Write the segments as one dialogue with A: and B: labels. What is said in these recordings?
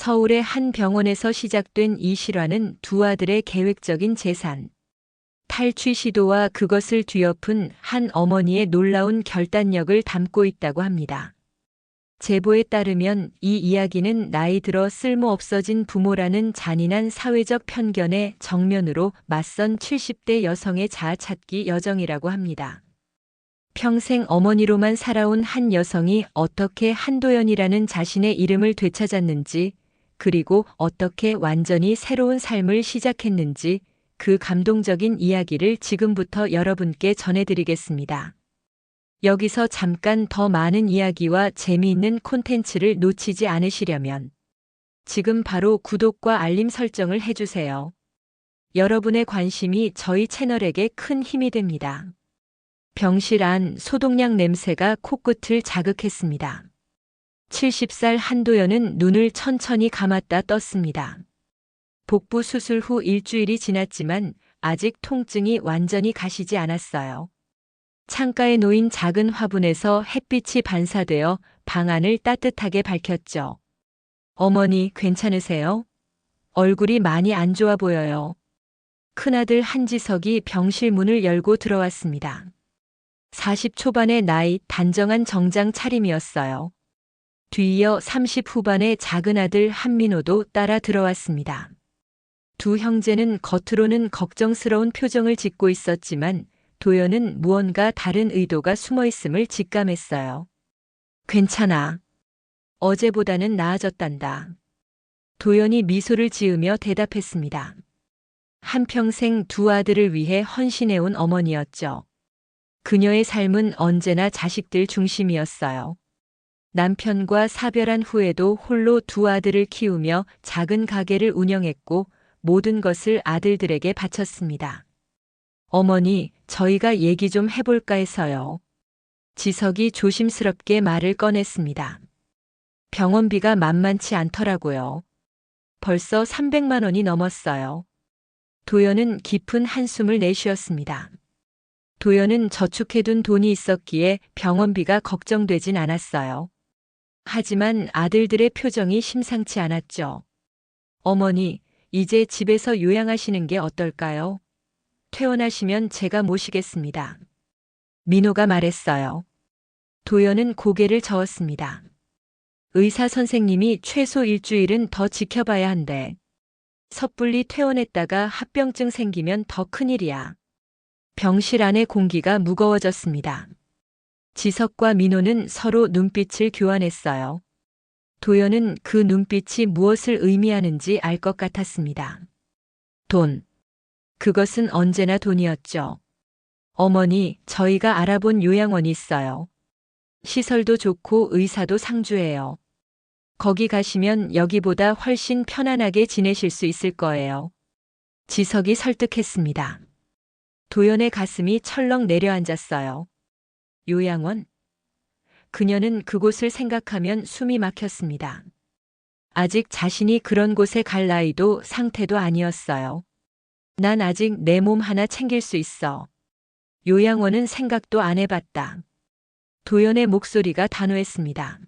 A: 서울의 한 병원에서 시작된 이 실화는 두 아들의 계획적인 재산, 탈취 시도와 그것을 뒤엎은 한 어머니의 놀라운 결단력을 담고 있다고 합니다. 제보에 따르면 이 이야기는 나이 들어 쓸모 없어진 부모라는 잔인한 사회적 편견에 정면으로 맞선 70대 여성의 자아 찾기 여정이라고 합니다. 평생 어머니로만 살아온 한 여성이 어떻게 한도연이라는 자신의 이름을 되찾았는지, 그리고 어떻게 완전히 새로운 삶을 시작했는지 그 감동적인 이야기를 지금부터 여러분께 전해드리겠습니다. 여기서 잠깐 더 많은 이야기와 재미있는 콘텐츠를 놓치지 않으시려면 지금 바로 구독과 알림 설정을 해주세요. 여러분의 관심이 저희 채널에게 큰 힘이 됩니다. 병실 안 소독약 냄새가 코끝을 자극했습니다. 70살 한도연은 눈을 천천히 감았다 떴습니다. 복부 수술 후 일주일이 지났지만 아직 통증이 완전히 가시지 않았어요. 창가에 놓인 작은 화분에서 햇빛이 반사되어 방 안을 따뜻하게 밝혔죠. 어머니, 괜찮으세요? 얼굴이 많이 안 좋아 보여요. 큰아들 한지석이 병실 문을 열고 들어왔습니다. 40 초반의 나이, 단정한 정장 차림이었어요. 뒤이어 30 후반의 작은 아들 한민호도 따라 들어왔습니다. 두 형제는 겉으로는 걱정스러운 표정을 짓고 있었지만 도연은 무언가 다른 의도가 숨어 있음을 직감했어요. 괜찮아. 어제보다는 나아졌단다. 도연이 미소를 지으며 대답했습니다. 한평생 두 아들을 위해 헌신해온 어머니였죠. 그녀의 삶은 언제나 자식들 중심이었어요. 남편과 사별한 후에도 홀로 두 아들을 키우며 작은 가게를 운영했고 모든 것을 아들들에게 바쳤습니다. 어머니, 저희가 얘기 좀 해볼까 해서요. 지석이 조심스럽게 말을 꺼냈습니다. 병원비가 만만치 않더라고요. 벌써 300만 원이 넘었어요. 도연은 깊은 한숨을 내쉬었습니다. 도연은 저축해둔 돈이 있었기에 병원비가 걱정되진 않았어요. 하지만 아들들의 표정이 심상치 않았죠. 어머니, 이제 집에서 요양하시는 게 어떨까요? 퇴원하시면 제가 모시겠습니다. 민호가 말했어요. 도연은 고개를 저었습니다. 의사 선생님이 최소 일주일은 더 지켜봐야 한대. 섣불리 퇴원했다가 합병증 생기면 더 큰일이야. 병실 안의 공기가 무거워졌습니다. 지석과 민호는 서로 눈빛을 교환했어요. 도연은 그 눈빛이 무엇을 의미하는지 알 것 같았습니다. 돈. 그것은 언제나 돈이었죠. 어머니, 저희가 알아본 요양원이 있어요. 시설도 좋고 의사도 상주해요. 거기 가시면 여기보다 훨씬 편안하게 지내실 수 있을 거예요. 지석이 설득했습니다. 도연의 가슴이 철렁 내려앉았어요. 요양원? 그녀는 그곳을 생각하면 숨이 막혔습니다. 아직 자신이 그런 곳에 갈 나이도 상태도 아니었어요. 난 아직 내 몸 하나 챙길 수 있어. 요양원은 생각도 안 해봤다. 도연의 목소리가 단호했습니다.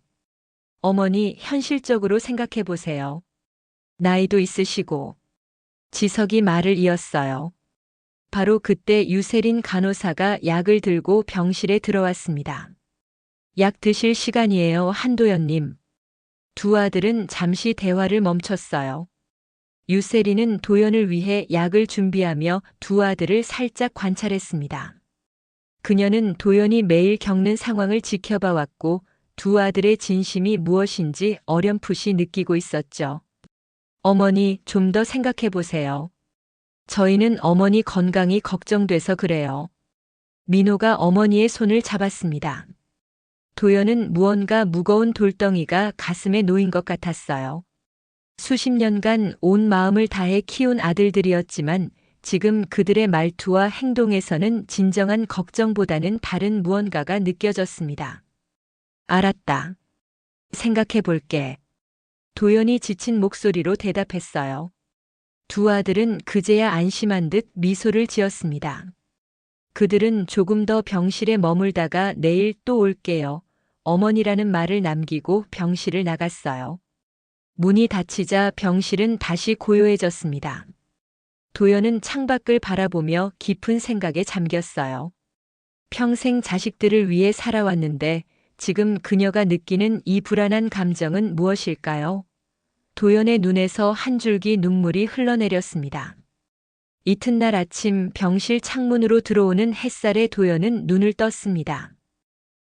A: 어머니, 현실적으로 생각해 보세요. 나이도 있으시고. 지석이 말을 이었어요. 바로 그때 유세린 간호사가 약을 들고 병실에 들어왔습니다. 약 드실 시간이에요, 한도연님. 두 아들은 잠시 대화를 멈췄어요. 유세린은 도연을 위해 약을 준비하며 두 아들을 살짝 관찰했습니다. 그녀는 도연이 매일 겪는 상황을 지켜봐 왔고 두 아들의 진심이 무엇인지 어렴풋이 느끼고 있었죠. 어머니, 좀 더 생각해 보세요. 저희는 어머니 건강이 걱정돼서 그래요. 민호가 어머니의 손을 잡았습니다. 도연은 무언가 무거운 돌덩이가 가슴에 놓인 것 같았어요. 수십 년간 온 마음을 다해 키운 아들들이었지만 지금 그들의 말투와 행동에서는 진정한 걱정보다는 다른 무언가가 느껴졌습니다. 알았다. 생각해 볼게. 도연이 지친 목소리로 대답했어요. 두 아들은 그제야 안심한 듯 미소를 지었습니다. 그들은 조금 더 병실에 머물다가 내일 또 올게요. 어머니라는 말을 남기고 병실을 나갔어요. 문이 닫히자 병실은 다시 고요해졌습니다. 도연은 창밖을 바라보며 깊은 생각에 잠겼어요. 평생 자식들을 위해 살아왔는데 지금 그녀가 느끼는 이 불안한 감정은 무엇일까요? 도연의 눈에서 한 줄기 눈물이 흘러내렸습니다. 이튿날 아침 병실 창문으로 들어오는 햇살에 도연은 눈을 떴습니다.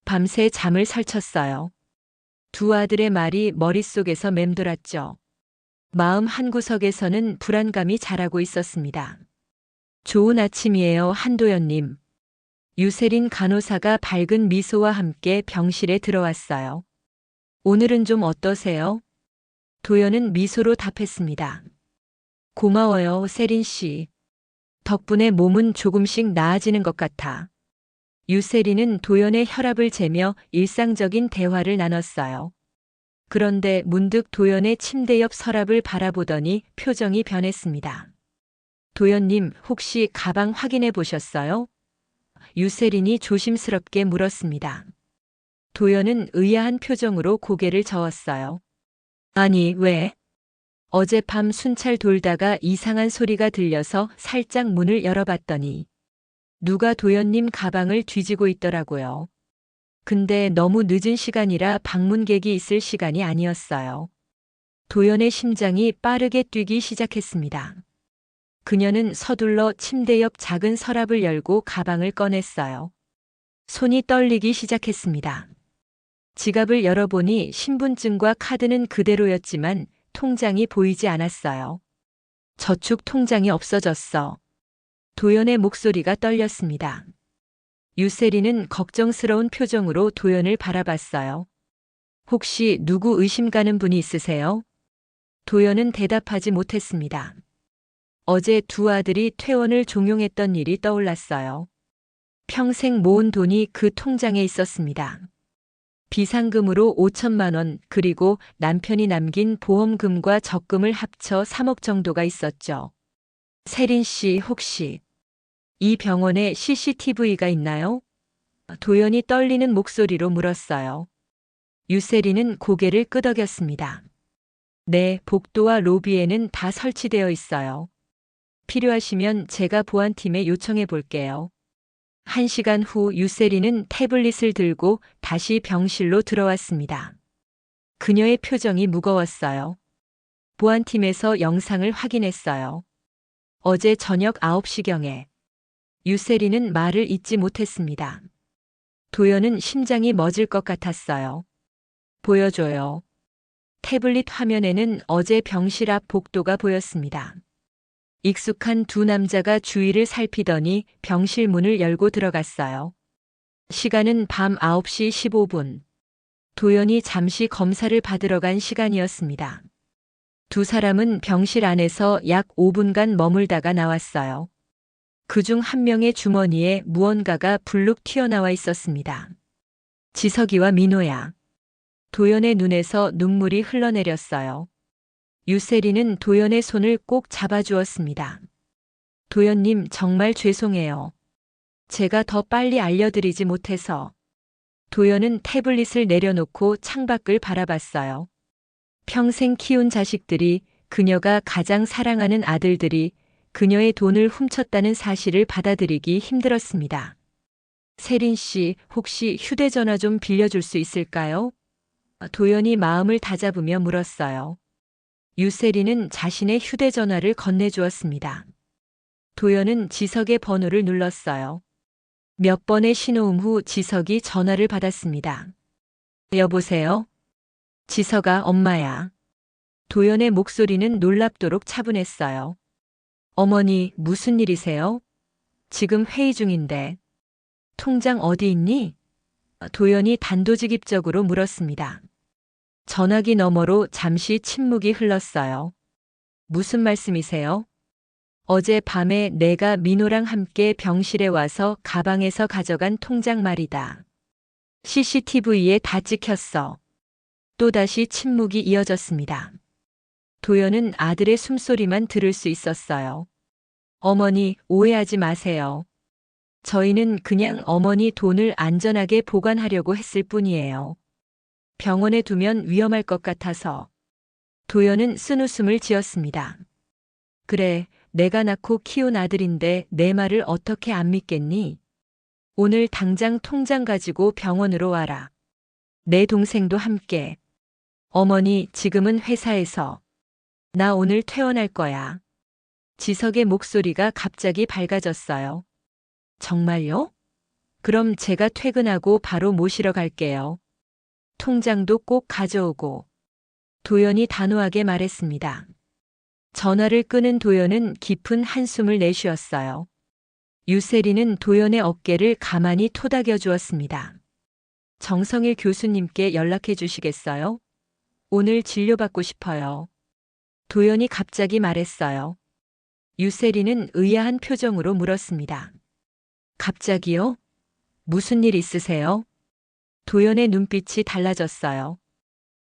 A: 밤새 잠을 설쳤어요. 두 아들의 말이 머릿속에서 맴돌았죠. 마음 한구석에서는 불안감이 자라고 있었습니다. 좋은 아침이에요, 한도연님. 유세린 간호사가 밝은 미소와 함께 병실에 들어왔어요. 오늘은 좀 어떠세요? 도연은 미소로 답했습니다. 고마워요, 세린 씨. 덕분에 몸은 조금씩 나아지는 것 같아. 유세린은 도연의 혈압을 재며 일상적인 대화를 나눴어요. 그런데 문득 도연의 침대 옆 서랍을 바라보더니 표정이 변했습니다. 도연님, 혹시 가방 확인해 보셨어요? 유세린이 조심스럽게 물었습니다. 도연은 의아한 표정으로 고개를 저었어요. 아니, 왜? 어젯밤 순찰 돌다가 이상한 소리가 들려서 살짝 문을 열어봤더니 누가 도연님 가방을 뒤지고 있더라고요. 근데 너무 늦은 시간이라 방문객이 있을 시간이 아니었어요. 도연의 심장이 빠르게 뛰기 시작했습니다. 그녀는 서둘러 침대 옆 작은 서랍을 열고 가방을 꺼냈어요. 손이 떨리기 시작했습니다. 지갑을 열어보니 신분증과 카드는 그대로였지만 통장이 보이지 않았어요. 저축 통장이 없어졌어. 도연의 목소리가 떨렸습니다. 유세리는 걱정스러운 표정으로 도연을 바라봤어요. 혹시 누구 의심 가는 분이 있으세요? 도연은 대답하지 못했습니다. 어제 두 아들이 퇴원을 종용했던 일이 떠올랐어요. 평생 모은 돈이 그 통장에 있었습니다. 비상금으로 5천만 원, 그리고 남편이 남긴 보험금과 적금을 합쳐 3억 정도가 있었죠. 세린 씨, 혹시 이 병원에 CCTV가 있나요? 도연이 떨리는 목소리로 물었어요. 유세리는 고개를 끄덕였습니다. 네, 복도와 로비에는 다 설치되어 있어요. 필요하시면 제가 보안팀에 요청해 볼게요. 1시간 후 유세리는 태블릿을 들고 다시 병실로 들어왔습니다. 그녀의 표정이 무거웠어요. 보안팀에서 영상을 확인했어요. 어제 저녁 9시경에 유세리는 말을 잇지 못했습니다. 도연은 심장이 멎을 것 같았어요. 보여줘요. 태블릿 화면에는 어제 병실 앞 복도가 보였습니다. 익숙한 두 남자가 주위를 살피더니 병실 문을 열고 들어갔어요. 시간은 밤 9시 15분. 도연이 잠시 검사를 받으러 간 시간이었습니다. 두 사람은 병실 안에서 약 5분간 머물다가 나왔어요. 그중 한 명의 주머니에 무언가가 불룩 튀어나와 있었습니다. 지석이와 민호야. 도연의 눈에서 눈물이 흘러내렸어요. 유세리는 도연의 손을 꼭 잡아주었습니다. 도연님, 정말 죄송해요. 제가 더 빨리 알려드리지 못해서. 도연은 태블릿을 내려놓고 창밖을 바라봤어요. 평생 키운 자식들이, 그녀가 가장 사랑하는 아들들이 그녀의 돈을 훔쳤다는 사실을 받아들이기 힘들었습니다. 세린 씨, 혹시 휴대전화 좀 빌려줄 수 있을까요? 도연이 마음을 다잡으며 물었어요. 유세리는 자신의 휴대전화를 건네주었습니다. 도연은 지석의 번호를 눌렀어요. 몇 번의 신호음 후 지석이 전화를 받았습니다. 여보세요? 지석아, 엄마야. 도연의 목소리는 놀랍도록 차분했어요. 어머니, 무슨 일이세요? 지금 회의 중인데. 통장 어디 있니? 도연이 단도직입적으로 물었습니다. 전화기 너머로 잠시 침묵이 흘렀어요. 무슨 말씀이세요? 어제 밤에 내가 민호랑 함께 병실에 와서 가방에서 가져간 통장 말이다. CCTV에 다 찍혔어. 또다시 침묵이 이어졌습니다. 도연은 아들의 숨소리만 들을 수 있었어요. 어머니, 오해하지 마세요. 저희는 그냥 어머니 돈을 안전하게 보관하려고 했을 뿐이에요. 병원에 두면 위험할 것 같아서. 도연은 쓴웃음을 지었습니다. 그래, 내가 낳고 키운 아들인데 내 말을 어떻게 안 믿겠니? 오늘 당장 통장 가지고 병원으로 와라. 내 동생도 함께. 어머니, 지금은 회사에서. 나 오늘 퇴원할 거야. 지석의 목소리가 갑자기 밝아졌어요. 정말요? 그럼 제가 퇴근하고 바로 모시러 갈게요. 통장도 꼭 가져오고. 도연이 단호하게 말했습니다. 전화를 끊은 도연은 깊은 한숨을 내쉬었어요. 유세리는 도연의 어깨를 가만히 토닥여 주었습니다. 정성일 교수님께 연락해 주시겠어요? 오늘 진료받고 싶어요. 도연이 갑자기 말했어요. 유세리는 의아한 표정으로 물었습니다. 갑자기요? 무슨 일 있으세요? 도연의 눈빛이 달라졌어요.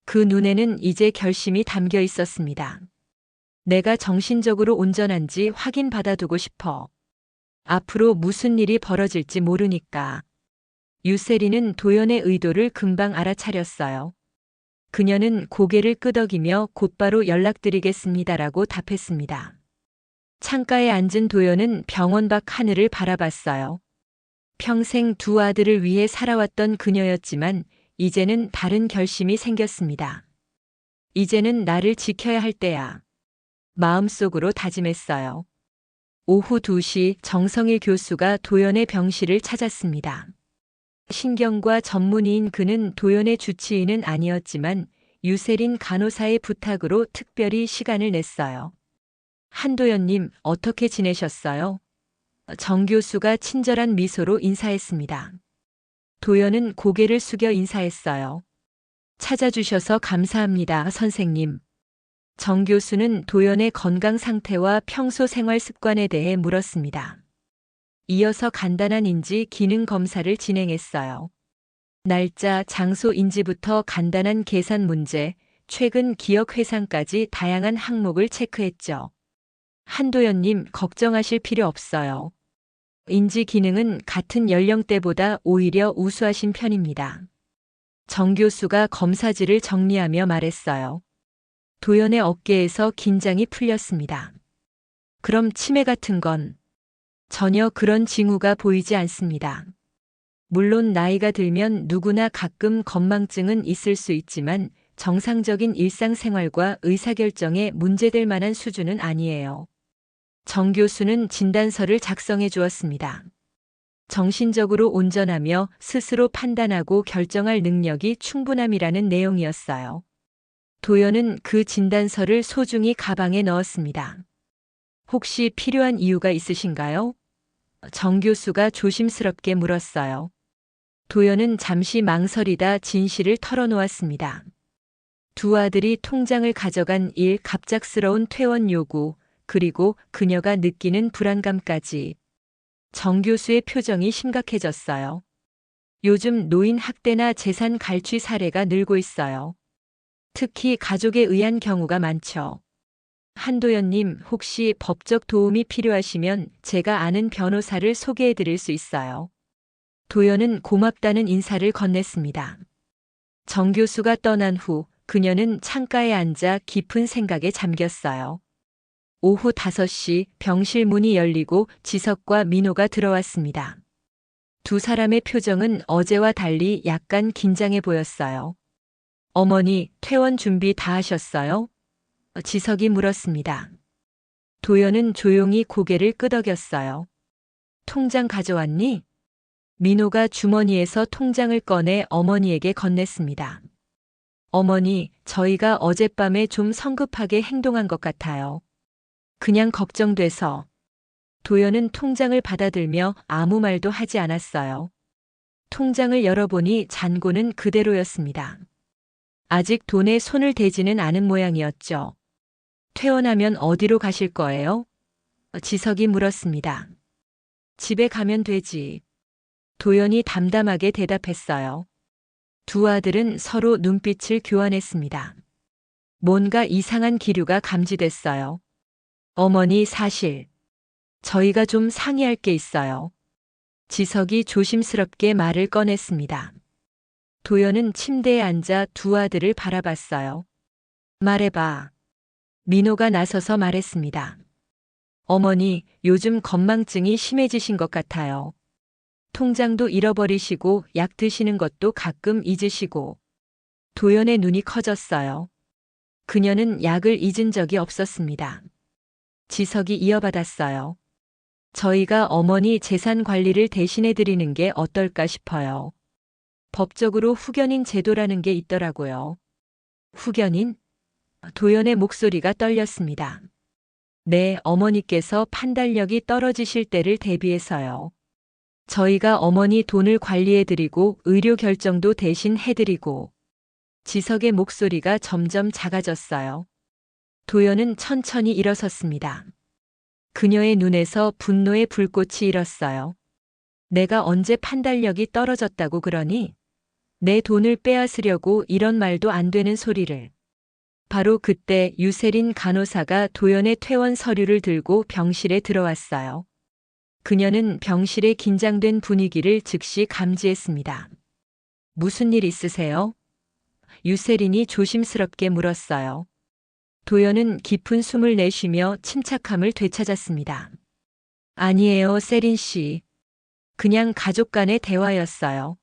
A: 그 눈에는 이제 결심이 담겨 있었습니다. 내가 정신적으로 온전한지 확인받아두고 싶어. 앞으로 무슨 일이 벌어질지 모르니까. 유세리는 도연의 의도를 금방 알아차렸어요. 그녀는 고개를 끄덕이며 곧바로 연락드리겠습니다라고 답했습니다. 창가에 앉은 도연은 병원 밖 하늘을 바라봤어요. 평생 두 아들을 위해 살아왔던 그녀였지만 이제는 다른 결심이 생겼습니다. 이제는 나를 지켜야 할 때야. 마음속으로 다짐했어요. 오후 2시 정성일 교수가 도연의 병실을 찾았습니다. 신경과 전문의인 그는 도연의 주치의는 아니었지만 유세린 간호사의 부탁으로 특별히 시간을 냈어요. 한도연님, 어떻게 지내셨어요? 정 교수가 친절한 미소로 인사했습니다. 도연은 고개를 숙여 인사했어요. 찾아주셔서 감사합니다, 선생님. 정 교수는 도연의 건강 상태와 평소 생활 습관에 대해 물었습니다. 이어서 간단한 인지 기능 검사를 진행했어요. 날짜, 장소 인지부터 간단한 계산 문제, 최근 기억 회상까지 다양한 항목을 체크했죠. 한도연님, 걱정하실 필요 없어요. 인지 기능은 같은 연령대보다 오히려 우수하신 편입니다. 정 교수가 검사지를 정리하며 말했어요. 도연의 어깨에서 긴장이 풀렸습니다. 그럼 치매 같은 건? 전혀 그런 징후가 보이지 않습니다. 물론 나이가 들면 누구나 가끔 건망증은 있을 수 있지만 정상적인 일상생활과 의사결정에 문제될 만한 수준은 아니에요. 정 교수는 진단서를 작성해 주었습니다. 정신적으로 온전하며 스스로 판단하고 결정할 능력이 충분함이라는 내용이었어요. 도연은 그 진단서를 소중히 가방에 넣었습니다. 혹시 필요한 이유가 있으신가요? 정 교수가 조심스럽게 물었어요. 도연은 잠시 망설이다 진실을 털어놓았습니다. 두 아들이 통장을 가져간 일, 갑작스러운 퇴원 요구, 그리고 그녀가 느끼는 불안감까지. 정 교수의 표정이 심각해졌어요. 요즘 노인 학대나 재산 갈취 사례가 늘고 있어요. 특히 가족에 의한 경우가 많죠. 한도연님, 혹시 법적 도움이 필요하시면 제가 아는 변호사를 소개해 드릴 수 있어요. 도연은 고맙다는 인사를 건넸습니다. 정 교수가 떠난 후 그녀는 창가에 앉아 깊은 생각에 잠겼어요. 오후 5시 병실 문이 열리고 지석과 민호가 들어왔습니다. 두 사람의 표정은 어제와 달리 약간 긴장해 보였어요. 어머니, 퇴원 준비 다 하셨어요? 지석이 물었습니다. 도연은 조용히 고개를 끄덕였어요. 통장 가져왔니? 민호가 주머니에서 통장을 꺼내 어머니에게 건넸습니다. 어머니, 저희가 어젯밤에 좀 성급하게 행동한 것 같아요. 그냥 걱정돼서. 도연은 통장을 받아들며 아무 말도 하지 않았어요. 통장을 열어보니 잔고는 그대로였습니다. 아직 돈에 손을 대지는 않은 모양이었죠. 퇴원하면 어디로 가실 거예요? 지석이 물었습니다. 집에 가면 되지. 도연이 담담하게 대답했어요. 두 아들은 서로 눈빛을 교환했습니다. 뭔가 이상한 기류가 감지됐어요. 어머니, 사실 저희가 좀 상의할 게 있어요. 지석이 조심스럽게 말을 꺼냈습니다. 도연은 침대에 앉아 두 아들을 바라봤어요. 말해봐. 민호가 나서서 말했습니다. 어머니, 요즘 건망증이 심해지신 것 같아요. 통장도 잃어버리시고 약 드시는 것도 가끔 잊으시고. 도연의 눈이 커졌어요. 그녀는 약을 잊은 적이 없었습니다. 지석이 이어받았어요. 저희가 어머니 재산 관리를 대신해 드리는 게 어떨까 싶어요. 법적으로 후견인 제도라는 게 있더라고요. 후견인? 도연의 목소리가 떨렸습니다. 네, 어머니께서 판단력이 떨어지실 때를 대비해서요. 저희가 어머니 돈을 관리해드리고 의료 결정도 대신 해드리고. 지석의 목소리가 점점 작아졌어요. 도연은 천천히 일어섰습니다. 그녀의 눈에서 분노의 불꽃이 일었어요. 내가 언제 판단력이 떨어졌다고 그러니? 내 돈을 빼앗으려고 이런 말도 안 되는 소리를. 바로 그때 유세린 간호사가 도연의 퇴원 서류를 들고 병실에 들어왔어요. 그녀는 병실의 긴장된 분위기를 즉시 감지했습니다. 무슨 일 있으세요? 유세린이 조심스럽게 물었어요. 도연은 깊은 숨을 내쉬며 침착함을 되찾았습니다. 아니에요, 세린 씨. 그냥 가족 간의 대화였어요.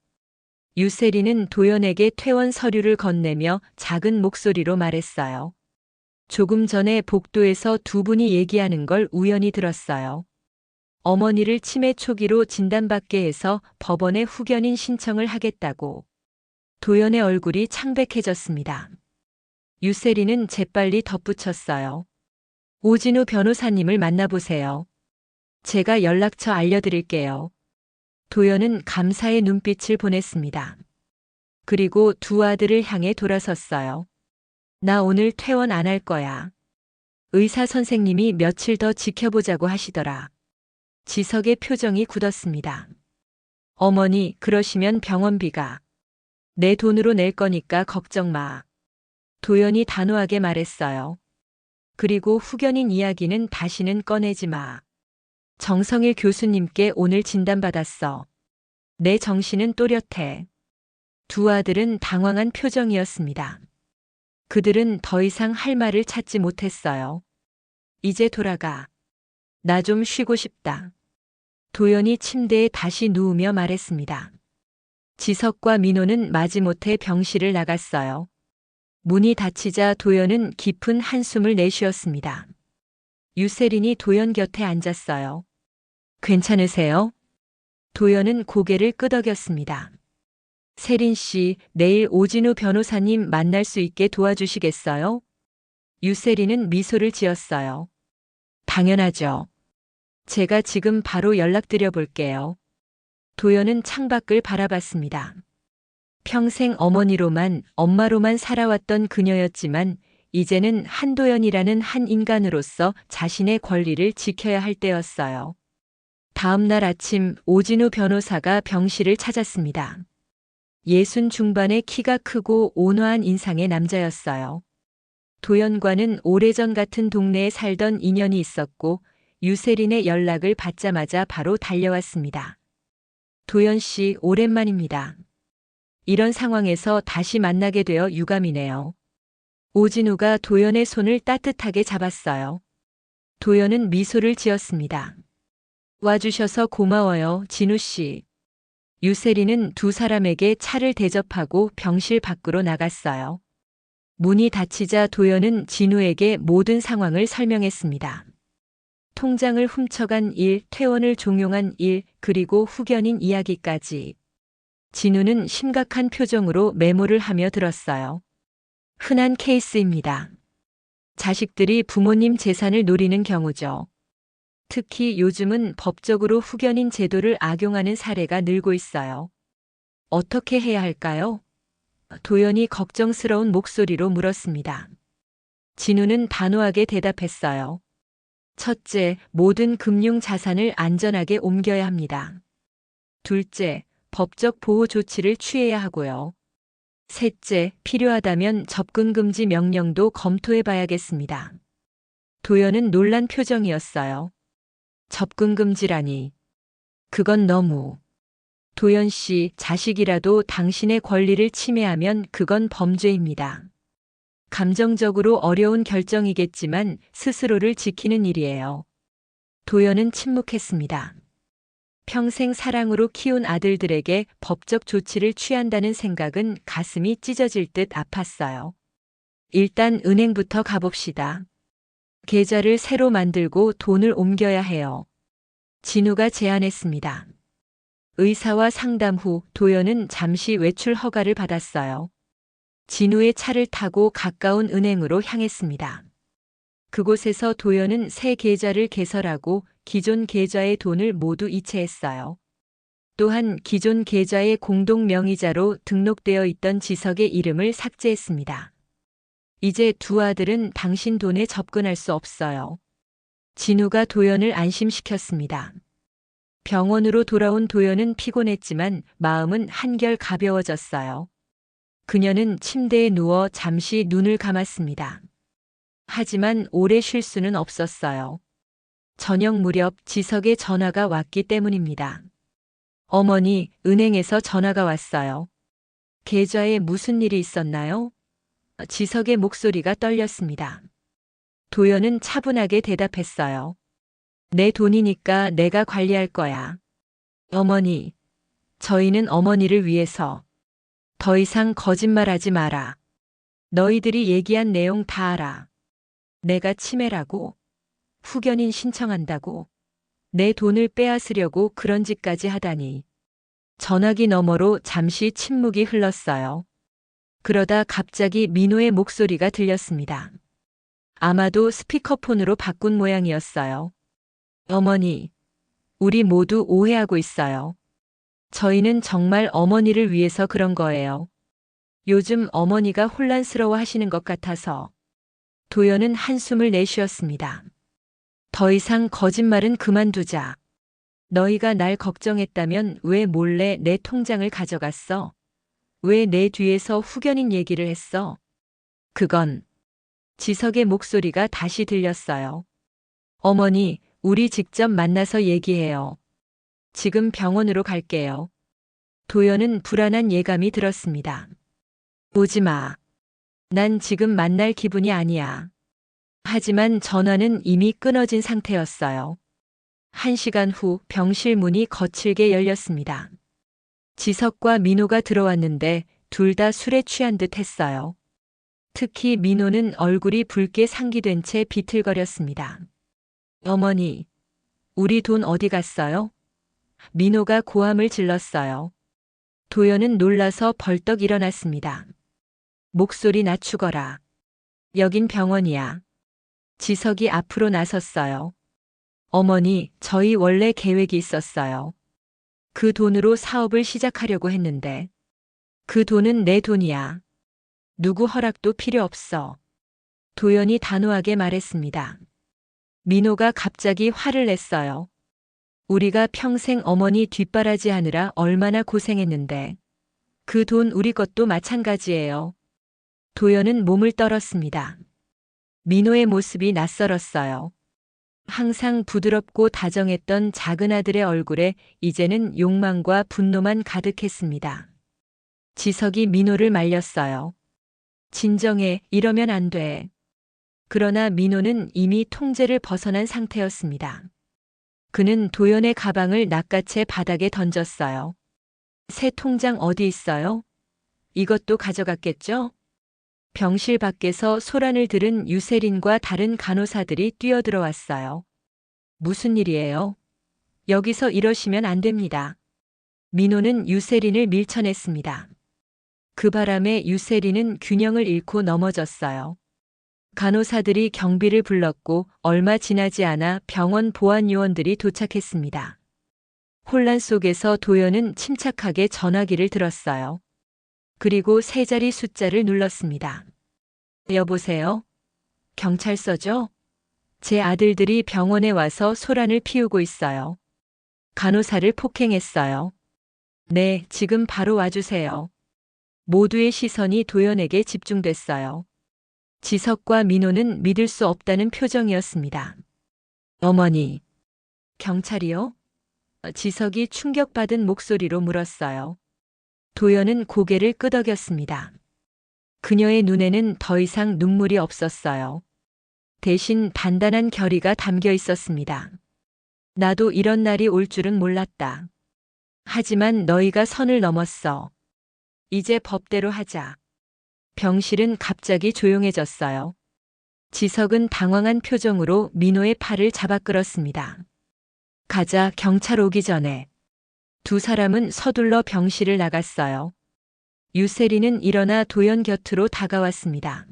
A: 유세린은 도연에게 퇴원 서류를 건네며 작은 목소리로 말했어요. 조금 전에 복도에서 두 분이 얘기하는 걸 우연히 들었어요. 어머니를 치매 초기로 진단받게 해서 법원에 후견인 신청을 하겠다고. 도연의 얼굴이 창백해졌습니다. 유세린은 재빨리 덧붙였어요. 오진우 변호사님을 만나보세요. 제가 연락처 알려드릴게요. 도연은 감사의 눈빛을 보냈습니다. 그리고 두 아들을 향해 돌아섰어요. 나 오늘 퇴원 안 할 거야. 의사 선생님이 며칠 더 지켜보자고 하시더라. 지석의 표정이 굳었습니다. 어머니, 그러시면 병원비가 내 돈으로 낼 거니까 걱정 마. 도연이 단호하게 말했어요. 그리고 후견인 이야기는 다시는 꺼내지 마. 정성일 교수님께 오늘 진단받았어. 내 정신은 또렷해. 두 아들은 당황한 표정이었습니다. 그들은 더 이상 할 말을 찾지 못했어요. 이제 돌아가. 나 좀 쉬고 싶다. 도연이 침대에 다시 누우며 말했습니다. 지석과 민호는 마지못해 병실을 나갔어요. 문이 닫히자 도연은 깊은 한숨을 내쉬었습니다. 유세린이 도연 곁에 앉았어요. 괜찮으세요? 도연은 고개를 끄덕였습니다. 세린 씨, 내일 오진우 변호사님 만날 수 있게 도와주시겠어요? 유세린은 미소를 지었어요. 당연하죠. 제가 지금 바로 연락드려 볼게요. 도연은 창밖을 바라봤습니다. 평생 어머니로만, 엄마로만 살아왔던 그녀였지만 이제는 한도연이라는 한 인간으로서 자신의 권리를 지켜야 할 때였어요. 다음 날 아침 오진우 변호사가 병실을 찾았습니다. 60 중반의 키가 크고 온화한 인상의 남자였어요. 도연과는 오래전 같은 동네에 살던 인연이 있었고 유세린의 연락을 받자마자 바로 달려왔습니다. 도연 씨, 오랜만입니다. 이런 상황에서 다시 만나게 되어 유감이네요. 오진우가 도연의 손을 따뜻하게 잡았어요. 도연은 미소를 지었습니다. 와주셔서 고마워요, 진우 씨. 유세린은 두 사람에게 차를 대접하고 병실 밖으로 나갔어요. 문이 닫히자 도연은 진우에게 모든 상황을 설명했습니다. 통장을 훔쳐간 일, 퇴원을 종용한 일, 그리고 후견인 이야기까지. 진우는 심각한 표정으로 메모를 하며 들었어요. 흔한 케이스입니다. 자식들이 부모님 재산을 노리는 경우죠. 특히 요즘은 법적으로 후견인 제도를 악용하는 사례가 늘고 있어요. 어떻게 해야 할까요? 도연이 걱정스러운 목소리로 물었습니다. 진우는 단호하게 대답했어요. 첫째, 모든 금융 자산을 안전하게 옮겨야 합니다. 둘째, 법적 보호 조치를 취해야 하고요. 셋째, 필요하다면 접근 금지 명령도 검토해 봐야겠습니다. 도연은 놀란 표정이었어요. 접근 금지라니. 그건 너무. 도연 씨, 자식이라도 당신의 권리를 침해하면 그건 범죄입니다. 감정적으로 어려운 결정이겠지만 스스로를 지키는 일이에요. 도연은 침묵했습니다. 평생 사랑으로 키운 아들들에게 법적 조치를 취한다는 생각은 가슴이 찢어질 듯 아팠어요. 일단 은행부터 가봅시다. 계좌를 새로 만들고 돈을 옮겨야 해요. 진우가 제안했습니다. 의사와 상담 후 도연은 잠시 외출 허가를 받았어요. 진우의 차를 타고 가까운 은행으로 향했습니다. 그곳에서 도연은 새 계좌를 개설하고 기존 계좌의 돈을 모두 이체했어요. 또한 기존 계좌의 공동 명의자로 등록되어 있던 지석의 이름을 삭제했습니다. 이제 두 아들은 당신 돈에 접근할 수 없어요. 진우가 도연을 안심시켰습니다. 병원으로 돌아온 도연은 피곤했지만 마음은 한결 가벼워졌어요. 그녀는 침대에 누워 잠시 눈을 감았습니다. 하지만 오래 쉴 수는 없었어요. 저녁 무렵 지석의 전화가 왔기 때문입니다. 어머니, 은행에서 전화가 왔어요. 계좌에 무슨 일이 있었나요? 지석의 목소리가 떨렸습니다. 도연은 차분하게 대답했어요. 내 돈이니까 내가 관리할 거야. 어머니, 저희는 어머니를 위해서 더 이상 거짓말하지 마라. 너희들이 얘기한 내용 다 알아. 내가 치매라고, 후견인 신청한다고, 내 돈을 빼앗으려고 그런 짓까지 하다니. 전화기 너머로 잠시 침묵이 흘렀어요. 그러다 갑자기 민호의 목소리가 들렸습니다. 아마도 스피커폰으로 바꾼 모양이었어요. 어머니, 우리 모두 오해하고 있어요. 저희는 정말 어머니를 위해서 그런 거예요. 요즘 어머니가 혼란스러워 하시는 것 같아서. 도연은 한숨을 내쉬었습니다. 더 이상 거짓말은 그만두자. 너희가 날 걱정했다면 왜 몰래 내 통장을 가져갔어? 왜 내 뒤에서 후견인 얘기를 했어? 그건 지석의 목소리가 다시 들렸어요. 어머니, 우리 직접 만나서 얘기해요. 지금 병원으로 갈게요. 도연은 불안한 예감이 들었습니다. 오지 마. 난 지금 만날 기분이 아니야. 하지만 전화는 이미 끊어진 상태였어요. 1시간 후 병실 문이 거칠게 열렸습니다. 지석과 민호가 들어왔는데 둘 다 술에 취한 듯 했어요. 특히 민호는 얼굴이 붉게 상기된 채 비틀거렸습니다. 어머니, 우리 돈 어디 갔어요? 민호가 고함을 질렀어요. 도연은 놀라서 벌떡 일어났습니다. 목소리 낮추거라. 여긴 병원이야. 지석이 앞으로 나섰어요. 어머니, 저희 원래 계획이 있었어요. 그 돈으로 사업을 시작하려고 했는데. 그 돈은 내 돈이야. 누구 허락도 필요 없어. 도연이 단호하게 말했습니다. 민호가 갑자기 화를 냈어요. 우리가 평생 어머니 뒷바라지 하느라 얼마나 고생했는데. 그 돈 우리 것도 마찬가지예요. 도연은 몸을 떨었습니다. 민호의 모습이 낯설었어요. 항상 부드럽고 다정했던 작은 아들의 얼굴에 이제는 욕망과 분노만 가득했습니다. 지석이 민호를 말렸어요. 진정해, 이러면 안 돼. 그러나 민호는 이미 통제를 벗어난 상태였습니다. 그는 도연의 가방을 낚아채 바닥에 던졌어요. 새 통장 어디 있어요? 이것도 가져갔겠죠? 병실 밖에서 소란을 들은 유세린과 다른 간호사들이 뛰어들어왔어요. 무슨 일이에요? 여기서 이러시면 안 됩니다. 민호는 유세린을 밀쳐냈습니다. 그 바람에 유세린은 균형을 잃고 넘어졌어요. 간호사들이 경비를 불렀고 얼마 지나지 않아 병원 보안 요원들이 도착했습니다. 혼란 속에서 도연은 침착하게 전화기를 들었어요. 그리고 세 자리 숫자를 눌렀습니다. 여보세요? 경찰서죠? 제 아들들이 병원에 와서 소란을 피우고 있어요. 간호사를 폭행했어요. 네, 지금 바로 와주세요. 모두의 시선이 도연에게 집중됐어요. 지석과 민호는 믿을 수 없다는 표정이었습니다. 어머니, 경찰이요? 지석이 충격받은 목소리로 물었어요. 도연은 고개를 끄덕였습니다. 그녀의 눈에는 더 이상 눈물이 없었어요. 대신 단단한 결의가 담겨 있었습니다. 나도 이런 날이 올 줄은 몰랐다. 하지만 너희가 선을 넘었어. 이제 법대로 하자. 병실은 갑자기 조용해졌어요. 지석은 당황한 표정으로 민호의 팔을 잡아 끌었습니다. 가자, 경찰 오기 전에. 두 사람은 서둘러 병실을 나갔어요. 유세리는 일어나 도연 곁으로 다가왔습니다.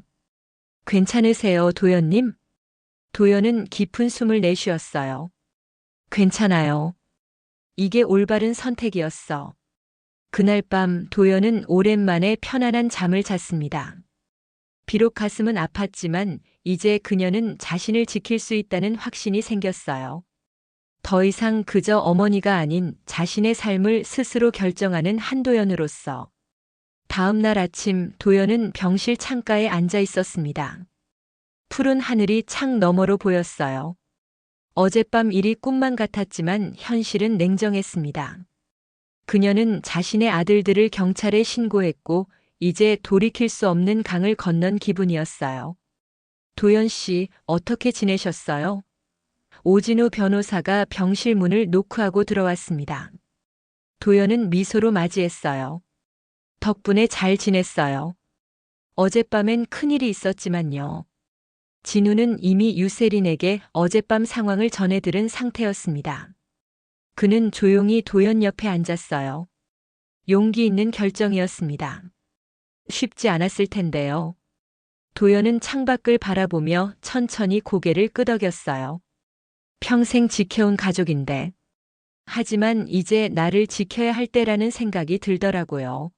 A: 괜찮으세요, 도연님? 도연은 깊은 숨을 내쉬었어요. 괜찮아요. 이게 올바른 선택이었어. 그날 밤 도연은 오랜만에 편안한 잠을 잤습니다. 비록 가슴은 아팠지만 이제 그녀는 자신을 지킬 수 있다는 확신이 생겼어요. 더 이상 그저 어머니가 아닌 자신의 삶을 스스로 결정하는 한도연으로서. 다음 날 아침 도연은 병실 창가에 앉아 있었습니다. 푸른 하늘이 창 너머로 보였어요. 어젯밤 일이 꿈만 같았지만 현실은 냉정했습니다. 그녀는 자신의 아들들을 경찰에 신고했고 이제 돌이킬 수 없는 강을 건넌 기분이었어요. 도연 씨, 어떻게 지내셨어요? 오진우 변호사가 병실 문을 노크하고 들어왔습니다. 도연은 미소로 맞이했어요. 덕분에 잘 지냈어요. 어젯밤엔 큰일이 있었지만요. 진우는 이미 유세린에게 어젯밤 상황을 전해들은 상태였습니다. 그는 조용히 도연 옆에 앉았어요. 용기 있는 결정이었습니다. 쉽지 않았을 텐데요. 도연은 창밖을 바라보며 천천히 고개를 끄덕였어요. 평생 지켜온 가족인데. 하지만 이제 나를 지켜야 할 때라는 생각이 들더라고요.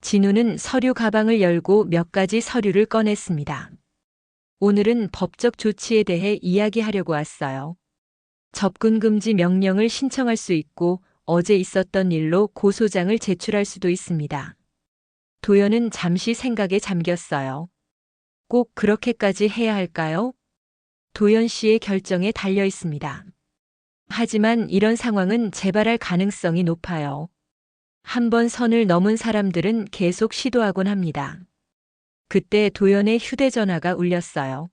A: 진우는 서류 가방을 열고 몇 가지 서류를 꺼냈습니다. 오늘은 법적 조치에 대해 이야기하려고 왔어요. 접근 금지 명령을 신청할 수 있고 어제 있었던 일로 고소장을 제출할 수도 있습니다. 도연은 잠시 생각에 잠겼어요. 꼭 그렇게까지 해야 할까요? 도연 씨의 결정에 달려 있습니다. 하지만 이런 상황은 재발할 가능성이 높아요. 한번 선을 넘은 사람들은 계속 시도하곤 합니다. 그때 도연의 휴대전화가 울렸어요.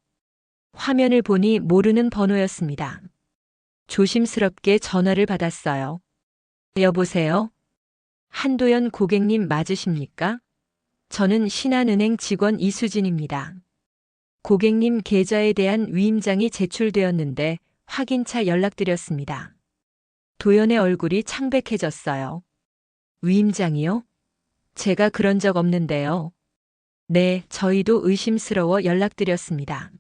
A: 화면을 보니 모르는 번호였습니다. 조심스럽게 전화를 받았어요. 여보세요? 한도연 고객님 맞으십니까? 저는 신한은행 직원 이수진입니다. 고객님 계좌에 대한 위임장이 제출되었는데 확인차 연락드렸습니다. 도연의 얼굴이 창백해졌어요. 위임장이요? 제가 그런 적 없는데요. 네, 저희도 의심스러워 연락드렸습니다.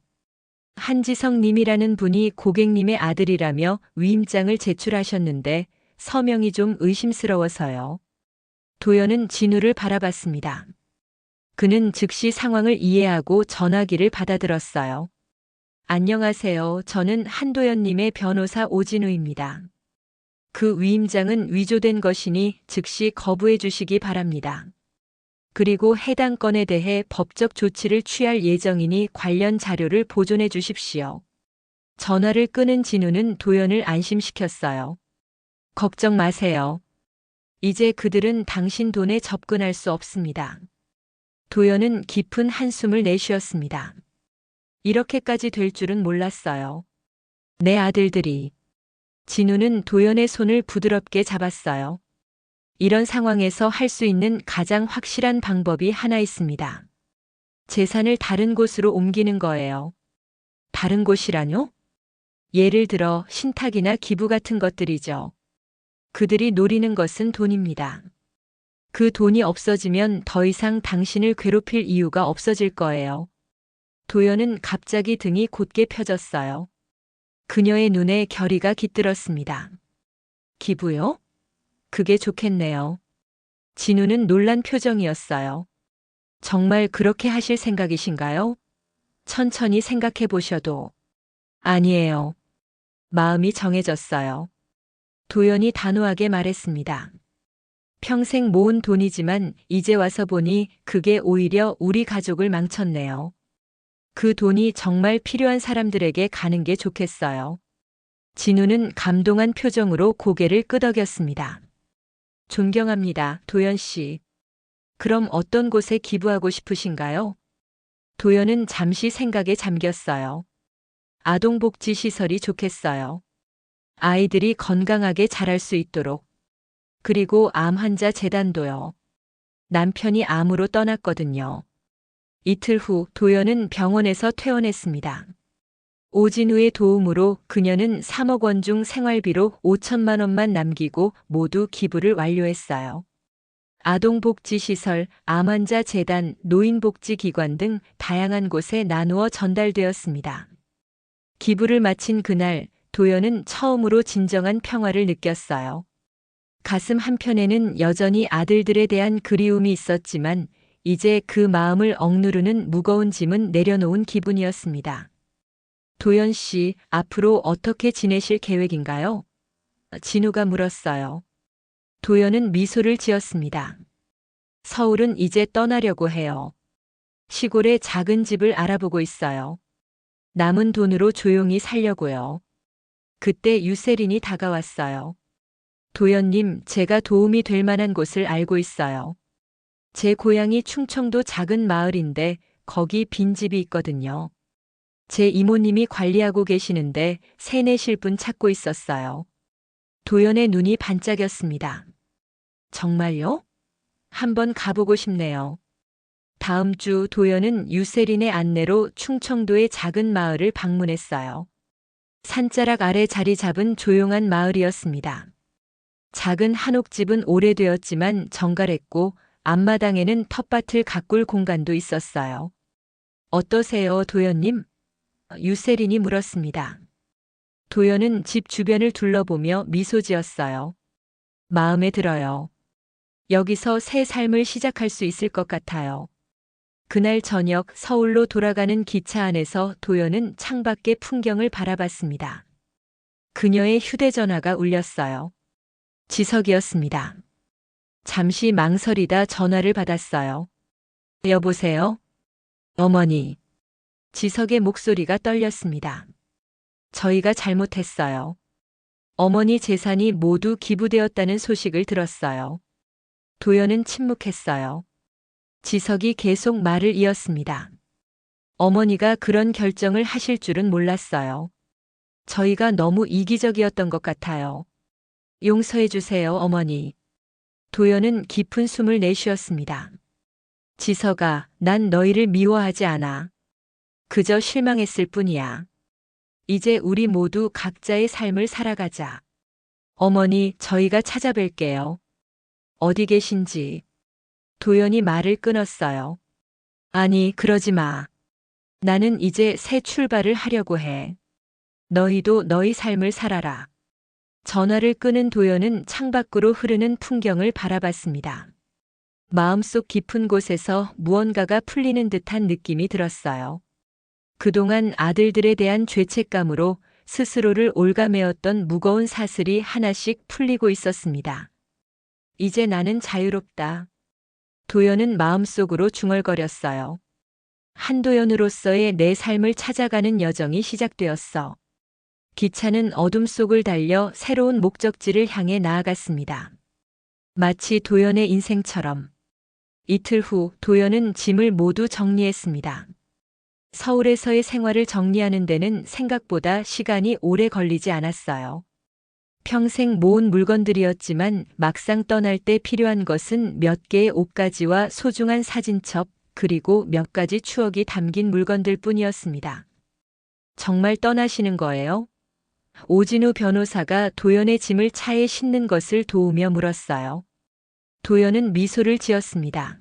A: 한지성 님이라는 분이 고객님의 아들이라며 위임장을 제출하셨는데 서명이 좀 의심스러워서요. 도연은 진우를 바라봤습니다. 그는 즉시 상황을 이해하고 전화기를 받아들었어요. 안녕하세요. 저는 한도연님의 변호사 오진우입니다. 그 위임장은 위조된 것이니 즉시 거부해 주시기 바랍니다. 그리고 해당 건에 대해 법적 조치를 취할 예정이니 관련 자료를 보존해 주십시오. 전화를 끊은 진우는 도연을 안심시켰어요. 걱정 마세요. 이제 그들은 당신 돈에 접근할 수 없습니다. 도연은 깊은 한숨을 내쉬었습니다. 이렇게까지 될 줄은 몰랐어요. 내 아들들이. 진우는 도연의 손을 부드럽게 잡았어요. 이런 상황에서 할 수 있는 가장 확실한 방법이 하나 있습니다. 재산을 다른 곳으로 옮기는 거예요. 다른 곳이라뇨? 예를 들어 신탁이나 기부 같은 것들이죠. 그들이 노리는 것은 돈입니다. 그 돈이 없어지면 더 이상 당신을 괴롭힐 이유가 없어질 거예요. 도연은 갑자기 등이 곧게 펴졌어요. 그녀의 눈에 결의가 깃들었습니다. 기부요? 그게 좋겠네요. 진우는 놀란 표정이었어요. 정말 그렇게 하실 생각이신가요? 천천히 생각해 보셔도. 아니에요. 마음이 정해졌어요. 도연이 단호하게 말했습니다. 평생 모은 돈이지만 이제 와서 보니 그게 오히려 우리 가족을 망쳤네요. 그 돈이 정말 필요한 사람들에게 가는 게 좋겠어요. 진우는 감동한 표정으로 고개를 끄덕였습니다. 존경합니다, 도연 씨. 그럼 어떤 곳에 기부하고 싶으신가요? 도연은 잠시 생각에 잠겼어요. 아동복지시설이 좋겠어요. 아이들이 건강하게 자랄 수 있도록. 그리고 암 환자 재단도요. 남편이 암으로 떠났거든요. 이틀 후 도연은 병원에서 퇴원했습니다. 오진우의 도움으로 그녀는 3억 원 중 생활비로 5천만 원만 남기고 모두 기부를 완료했어요. 아동복지시설, 암환자 재단, 노인복지기관 등 다양한 곳에 나누어 전달되었습니다. 기부를 마친 그날 도연은 처음으로 진정한 평화를 느꼈어요. 가슴 한편에는 여전히 아들들에 대한 그리움이 있었지만 이제 그 마음을 억누르는 무거운 짐은 내려놓은 기분이었습니다. 도연 씨, 앞으로 어떻게 지내실 계획인가요? 진우가 물었어요. 도연은 미소를 지었습니다. 서울은 이제 떠나려고 해요. 시골에 작은 집을 알아보고 있어요. 남은 돈으로 조용히 살려고요. 그때 유세린이 다가왔어요. 도연님, 제가 도움이 될 만한 곳을 알고 있어요. 제 고향이 충청도 작은 마을인데 거기 빈집이 있거든요. 제 이모님이 관리하고 계시는데 세내실 분 찾고 있었어요. 도연의 눈이 반짝였습니다. 정말요? 한번 가보고 싶네요. 다음 주 도연은 유세린의 안내로 충청도의 작은 마을을 방문했어요. 산자락 아래 자리 잡은 조용한 마을이었습니다. 작은 한옥집은 오래되었지만 정갈했고 앞마당에는 텃밭을 가꿀 공간도 있었어요. 어떠세요, 도연님? 유세린이 물었습니다. 도연은 집 주변을 둘러보며 미소 지었어요. 마음에 들어요. 여기서 새 삶을 시작할 수 있을 것 같아요. 그날 저녁 서울로 돌아가는 기차 안에서 도연은 창밖의 풍경을 바라봤습니다. 그녀의 휴대전화가 울렸어요. 지석이었습니다. 잠시 망설이다 전화를 받았어요. 여보세요? 어머니. 지석의 목소리가 떨렸습니다. 저희가 잘못했어요. 어머니 재산이 모두 기부되었다는 소식을 들었어요. 도연은 침묵했어요. 지석이 계속 말을 이었습니다. 어머니가 그런 결정을 하실 줄은 몰랐어요. 저희가 너무 이기적이었던 것 같아요. 용서해 주세요, 어머니. 도연은 깊은 숨을 내쉬었습니다. 지석아, 난 너희를 미워하지 않아. 그저 실망했을 뿐이야. 이제 우리 모두 각자의 삶을 살아가자. 어머니, 저희가 찾아뵐게요. 어디 계신지. 도연이 말을 끊었어요. 아니, 그러지 마. 나는 이제 새 출발을 하려고 해. 너희도 너희 삶을 살아라. 전화를 끊은 도연은 창밖으로 흐르는 풍경을 바라봤습니다. 마음속 깊은 곳에서 무언가가 풀리는 듯한 느낌이 들었어요. 그동안 아들들에 대한 죄책감으로 스스로를 올가매었던 무거운 사슬이 하나씩 풀리고 있었습니다. 이제 나는 자유롭다. 도연은 마음속으로 중얼거렸어요. 한도연으로서의 내 삶을 찾아가는 여정이 시작되었어. 기차는 어둠 속을 달려 새로운 목적지를 향해 나아갔습니다. 마치 도연의 인생처럼. 이틀 후 도연은 짐을 모두 정리했습니다. 서울에서의 생활을 정리하는 데는 생각보다 시간이 오래 걸리지 않았어요. 평생 모은 물건들이었지만 막상 떠날 때 필요한 것은 몇 개의 옷가지와 소중한 사진첩, 그리고 몇 가지 추억이 담긴 물건들 뿐이었습니다. 정말 떠나시는 거예요? 오진우 변호사가 도연의 짐을 차에 싣는 것을 도우며 물었어요. 도연은 미소를 지었습니다.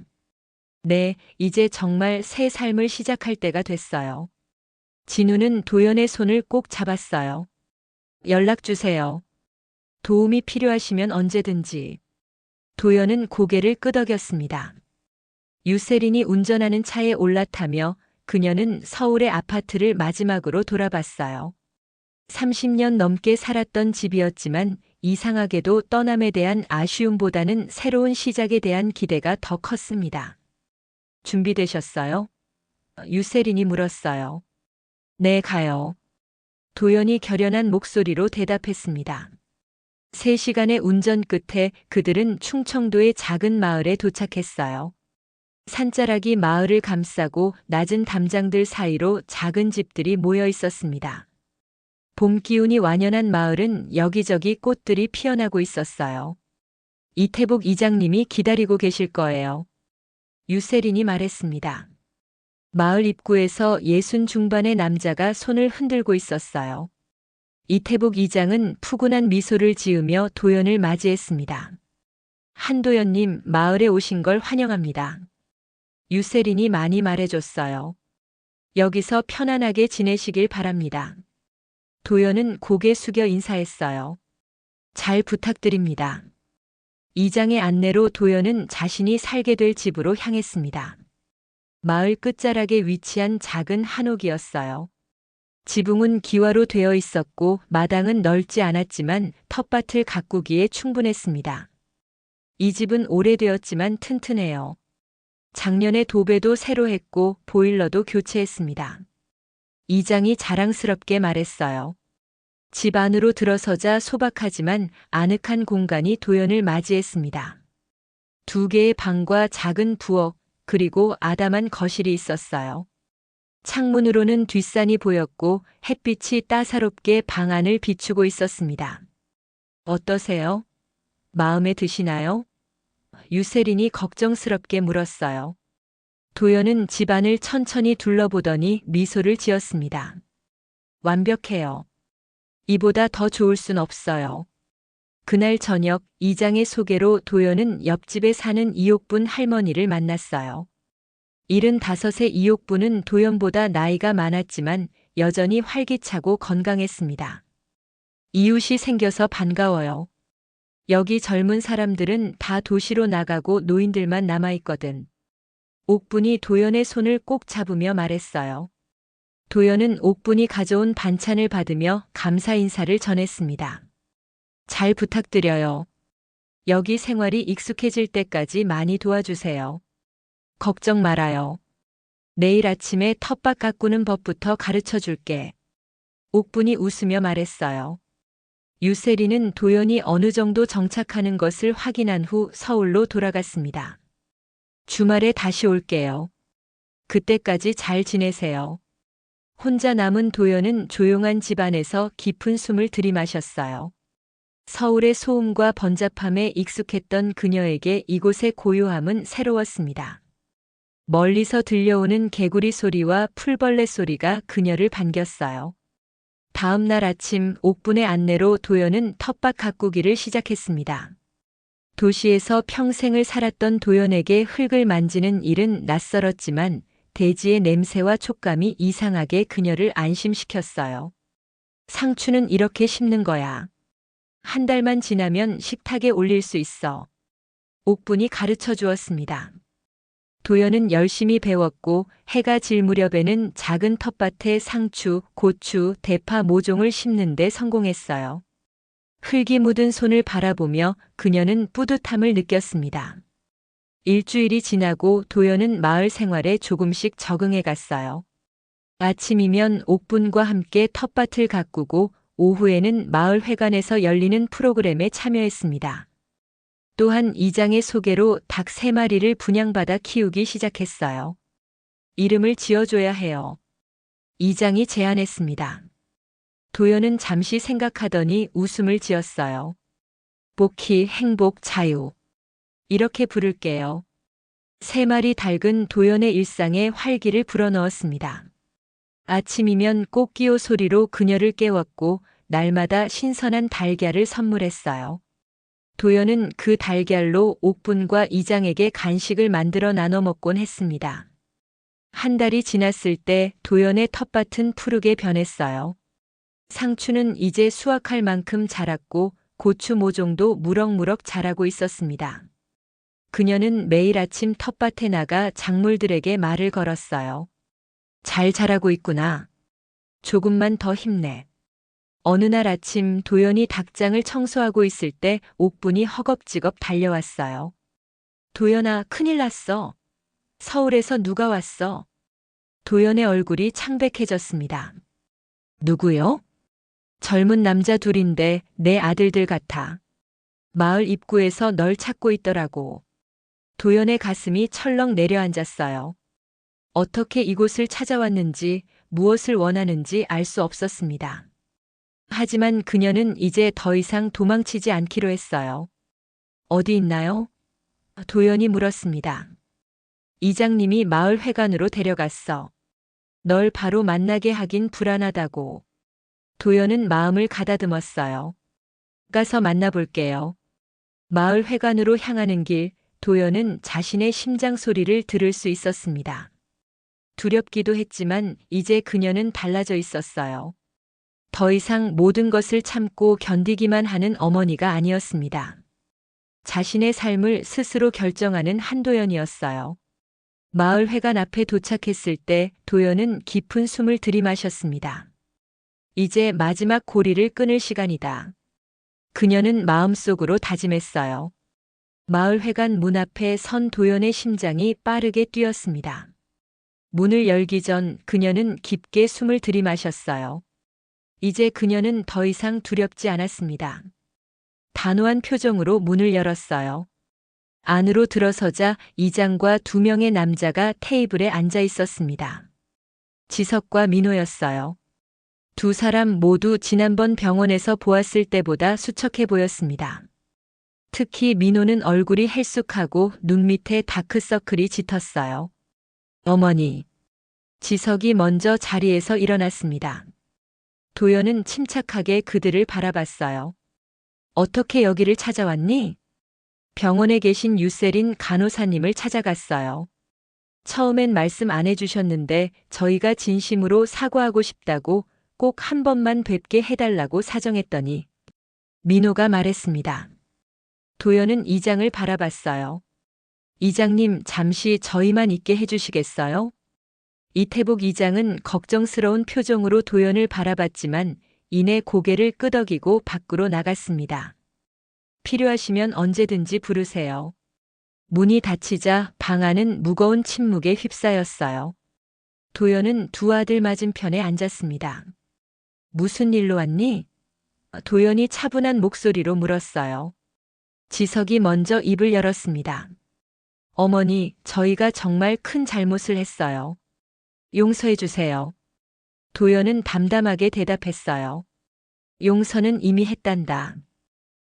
A: 네, 이제 정말 새 삶을 시작할 때가 됐어요. 진우는 도연의 손을 꼭 잡았어요. 연락 주세요. 도움이 필요하시면 언제든지. 도연은 고개를 끄덕였습니다. 유세린이 운전하는 차에 올라타며 그녀는 서울의 아파트를 마지막으로 돌아봤어요. 30년 넘게 살았던 집이었지만 이상하게도 떠남에 대한 아쉬움보다는 새로운 시작에 대한 기대가 더 컸습니다. 준비되셨어요? 유세린이 물었어요. 네, 가요. 도연이 결연한 목소리로 대답했습니다. 3시간의 운전 끝에 그들은 충청도의 작은 마을에 도착했어요. 산자락이 마을을 감싸고 낮은 담장들 사이로 작은 집들이 모여 있었습니다. 봄 기운이 완연한 마을은 여기저기 꽃들이 피어나고 있었어요. 이태복 이장님이 기다리고 계실 거예요. 유세린이 말했습니다. 마을 입구에서 60 중반의 남자가 손을 흔들고 있었어요. 이태복 이장은 푸근한 미소를 지으며 도연을 맞이했습니다. 한도연님, 마을에 오신 걸 환영합니다. 유세린이 많이 말해줬어요. 여기서 편안하게 지내시길 바랍니다. 도연은 고개 숙여 인사했어요. 잘 부탁드립니다. 이장의 안내로 도연은 자신이 살게 될 집으로 향했습니다. 마을 끝자락에 위치한 작은 한옥이었어요. 지붕은 기와로 되어 있었고 마당은 넓지 않았지만 텃밭을 가꾸기에 충분했습니다. 이 집은 오래되었지만 튼튼해요. 작년에 도배도 새로 했고 보일러도 교체했습니다. 이장이 자랑스럽게 말했어요. 집 안으로 들어서자 소박하지만 아늑한 공간이 도연을 맞이했습니다. 2개의 방과 작은 부엌, 그리고 아담한 거실이 있었어요. 창문으로는 뒷산이 보였고 햇빛이 따사롭게 방 안을 비추고 있었습니다. 어떠세요? 마음에 드시나요? 유세린이 걱정스럽게 물었어요. 도연은 집안을 천천히 둘러보더니 미소를 지었습니다. 완벽해요. 이보다 더 좋을 순 없어요. 그날 저녁 이장의 소개로 도연은 옆집에 사는 이옥분 할머니를 만났어요. 75의 이옥분은 도연보다 나이가 많았지만 여전히 활기차고 건강했습니다. 이웃이 생겨서 반가워요. 여기 젊은 사람들은 다 도시로 나가고 노인들만 남아있거든. 옥분이 도연의 손을 꼭 잡으며 말했어요. 도연은 옥분이 가져온 반찬을 받으며 감사 인사를 전했습니다. 잘 부탁드려요. 여기 생활이 익숙해질 때까지 많이 도와주세요. 걱정 말아요. 내일 아침에 텃밭 가꾸는 법부터 가르쳐 줄게. 옥분이 웃으며 말했어요. 유세리는 도연이 어느 정도 정착하는 것을 확인한 후 서울로 돌아갔습니다. 주말에 다시 올게요. 그때까지 잘 지내세요. 혼자 남은 도연은 조용한 집안에서 깊은 숨을 들이마셨어요. 서울의 소음과 번잡함에 익숙했던 그녀에게 이곳의 고요함은 새로웠습니다. 멀리서 들려오는 개구리 소리와 풀벌레 소리가 그녀를 반겼어요. 다음 날 아침 옥분의 안내로 도연은 텃밭 가꾸기를 시작했습니다. 도시에서 평생을 살았던 도연에게 흙을 만지는 일은 낯설었지만 대지의 냄새와 촉감이 이상하게 그녀를 안심시켰어요. 상추는 이렇게 심는 거야. 한 달만 지나면 식탁에 올릴 수 있어. 옥분이 가르쳐 주었습니다. 도연은 열심히 배웠고 해가 질 무렵에는 작은 텃밭에 상추, 고추, 대파 모종을 심는 데 성공했어요. 흙이 묻은 손을 바라보며 그녀는 뿌듯함을 느꼈습니다. 일주일이 지나고 도연은 마을 생활에 조금씩 적응해 갔어요. 아침이면 옥분과 함께 텃밭을 가꾸고 오후에는 마을 회관에서 열리는 프로그램에 참여했습니다. 또한 이장의 소개로 닭 3마리를 분양받아 키우기 시작했어요. 이름을 지어줘야 해요. 이장이 제안했습니다. 도연은 잠시 생각하더니 웃음을 지었어요. 복희, 행복, 자유. 이렇게 부를게요. 3마리 닭은 도연의 일상에 활기를 불어넣었습니다. 아침이면 꽃기호 소리로 그녀를 깨웠고 날마다 신선한 달걀을 선물했어요. 도연은 그 달걀로 옥분과 이장에게 간식을 만들어 나눠 먹곤 했습니다. 한 달이 지났을 때 도연의 텃밭은 푸르게 변했어요. 상추는 이제 수확할 만큼 자랐고 고추 모종도 무럭무럭 자라고 있었습니다. 그녀는 매일 아침 텃밭에 나가 작물들에게 말을 걸었어요. 잘 자라고 있구나. 조금만 더 힘내. 어느 날 아침 도연이 닭장을 청소하고 있을 때 옥분이 허겁지겁 달려왔어요. 도연아, 큰일 났어. 서울에서 누가 왔어? 도연의 얼굴이 창백해졌습니다. 누구요? 젊은 남자 둘인데 내 아들들 같아. 마을 입구에서 널 찾고 있더라고. 도연의 가슴이 철렁 내려앉았어요. 어떻게 이곳을 찾아왔는지, 무엇을 원하는지 알 수 없었습니다. 하지만 그녀는 이제 더 이상 도망치지 않기로 했어요. 어디 있나요? 도연이 물었습니다. 이장님이 마을 회관으로 데려갔어. 널 바로 만나게 하긴 불안하다고. 도연은 마음을 가다듬었어요. 가서 만나볼게요. 마을 회관으로 향하는 길, 도연은 자신의 심장 소리를 들을 수 있었습니다. 두렵기도 했지만 이제 그녀는 달라져 있었어요. 더 이상 모든 것을 참고 견디기만 하는 어머니가 아니었습니다. 자신의 삶을 스스로 결정하는 한도연이었어요. 마을 회관 앞에 도착했을 때 도연은 깊은 숨을 들이마셨습니다. 이제 마지막 고리를 끊을 시간이다. 그녀는 마음속으로 다짐했어요. 마을 회관 문 앞에 선 도연의 심장이 빠르게 뛰었습니다. 문을 열기 전 그녀는 깊게 숨을 들이마셨어요. 이제 그녀는 더 이상 두렵지 않았습니다. 단호한 표정으로 문을 열었어요. 안으로 들어서자 이장과 2명의 남자가 테이블에 앉아 있었습니다. 지석과 민호였어요. 두 사람 모두 지난번 병원에서 보았을 때보다 수척해 보였습니다. 특히 민호는 얼굴이 헬쑥하고 눈 밑에 다크서클이 짙었어요. 어머니. 지석이 먼저 자리에서 일어났습니다. 도연은 침착하게 그들을 바라봤어요. 어떻게 여기를 찾아왔니? 병원에 계신 유세린 간호사님을 찾아갔어요. 처음엔 말씀 안 해주셨는데 저희가 진심으로 사과하고 싶다고 꼭 한 번만 뵙게 해달라고 사정했더니 민호가 말했습니다. 도연은 이장을 바라봤어요. 이장님 잠시 저희만 있게 해주시겠어요? 이태복 이장은 걱정스러운 표정으로 도연을 바라봤지만 이내 고개를 끄덕이고 밖으로 나갔습니다. 필요하시면 언제든지 부르세요. 문이 닫히자 방 안은 무거운 침묵에 휩싸였어요. 도연은 두 아들 맞은편에 앉았습니다. 무슨 일로 왔니? 도연이 차분한 목소리로 물었어요. 지석이 먼저 입을 열었습니다. 어머니, 저희가 정말 큰 잘못을 했어요. 용서해 주세요. 도연은 담담하게 대답했어요. 용서는 이미 했단다.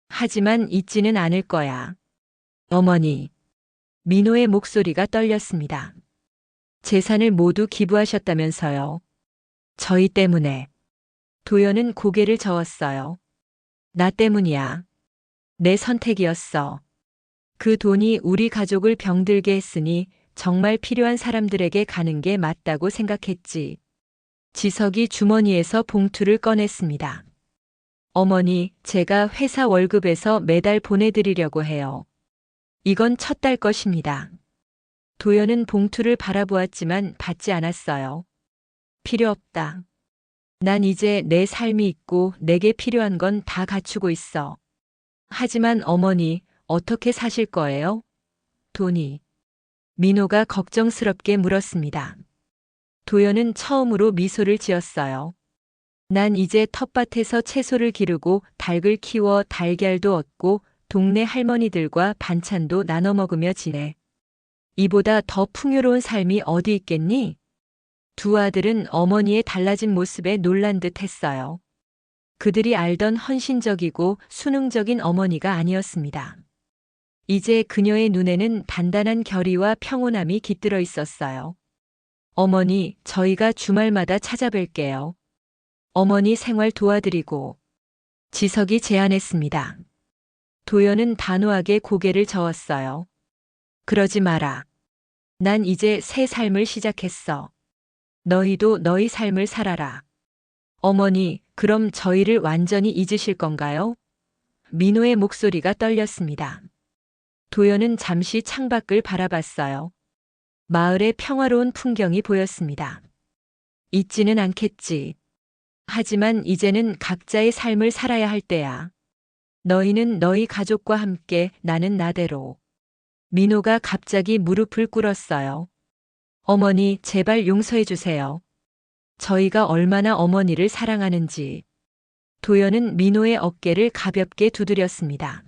A: 하지만 잊지는 않을 거야. 어머니. 민호의 목소리가 떨렸습니다. 재산을 모두 기부하셨다면서요. 저희 때문에. 도연은 고개를 저었어요. 나 때문이야. 내 선택이었어. 그 돈이 우리 가족을 병들게 했으니 정말 필요한 사람들에게 가는 게 맞다고 생각했지. 지석이 주머니에서 봉투를 꺼냈습니다. 어머니, 제가 회사 월급에서 매달 보내드리려고 해요. 이건 첫 달 것입니다. 도연은 봉투를 바라보았지만 받지 않았어요. 필요 없다. 난 이제 내 삶이 있고 내게 필요한 건 다 갖추고 있어. 하지만 어머니, 어떻게 사실 거예요? 돈이. 민호가 걱정스럽게 물었습니다. 도연은 처음으로 미소를 지었어요. 난 이제 텃밭에서 채소를 기르고 닭을 키워 달걀도 얻고 동네 할머니들과 반찬도 나눠 먹으며 지내. 이보다 더 풍요로운 삶이 어디 있겠니? 두 아들은 어머니의 달라진 모습에 놀란 듯 했어요. 그들이 알던 헌신적이고 수능적인 어머니가 아니었습니다. 이제 그녀의 눈에는 단단한 결의와 평온함이 깃들어 있었어요. 어머니, 저희가 주말마다 찾아뵐게요. 어머니 생활 도와드리고. 지석이 제안했습니다. 도연은 단호하게 고개를 저었어요. 그러지 마라. 난 이제 새 삶을 시작했어. 너희도 너희 삶을 살아라. 어머니, 그럼 저희를 완전히 잊으실 건가요? 민호의 목소리가 떨렸습니다. 도연은 잠시 창밖을 바라봤어요. 마을의 평화로운 풍경이 보였습니다. 잊지는 않겠지. 하지만 이제는 각자의 삶을 살아야 할 때야. 너희는 너희 가족과 함께, 나는 나대로. 민호가 갑자기 무릎을 꿇었어요. 어머니, 제발 용서해 주세요. 저희가 얼마나 어머니를 사랑하는지. 도연은 민호의 어깨를 가볍게 두드렸습니다.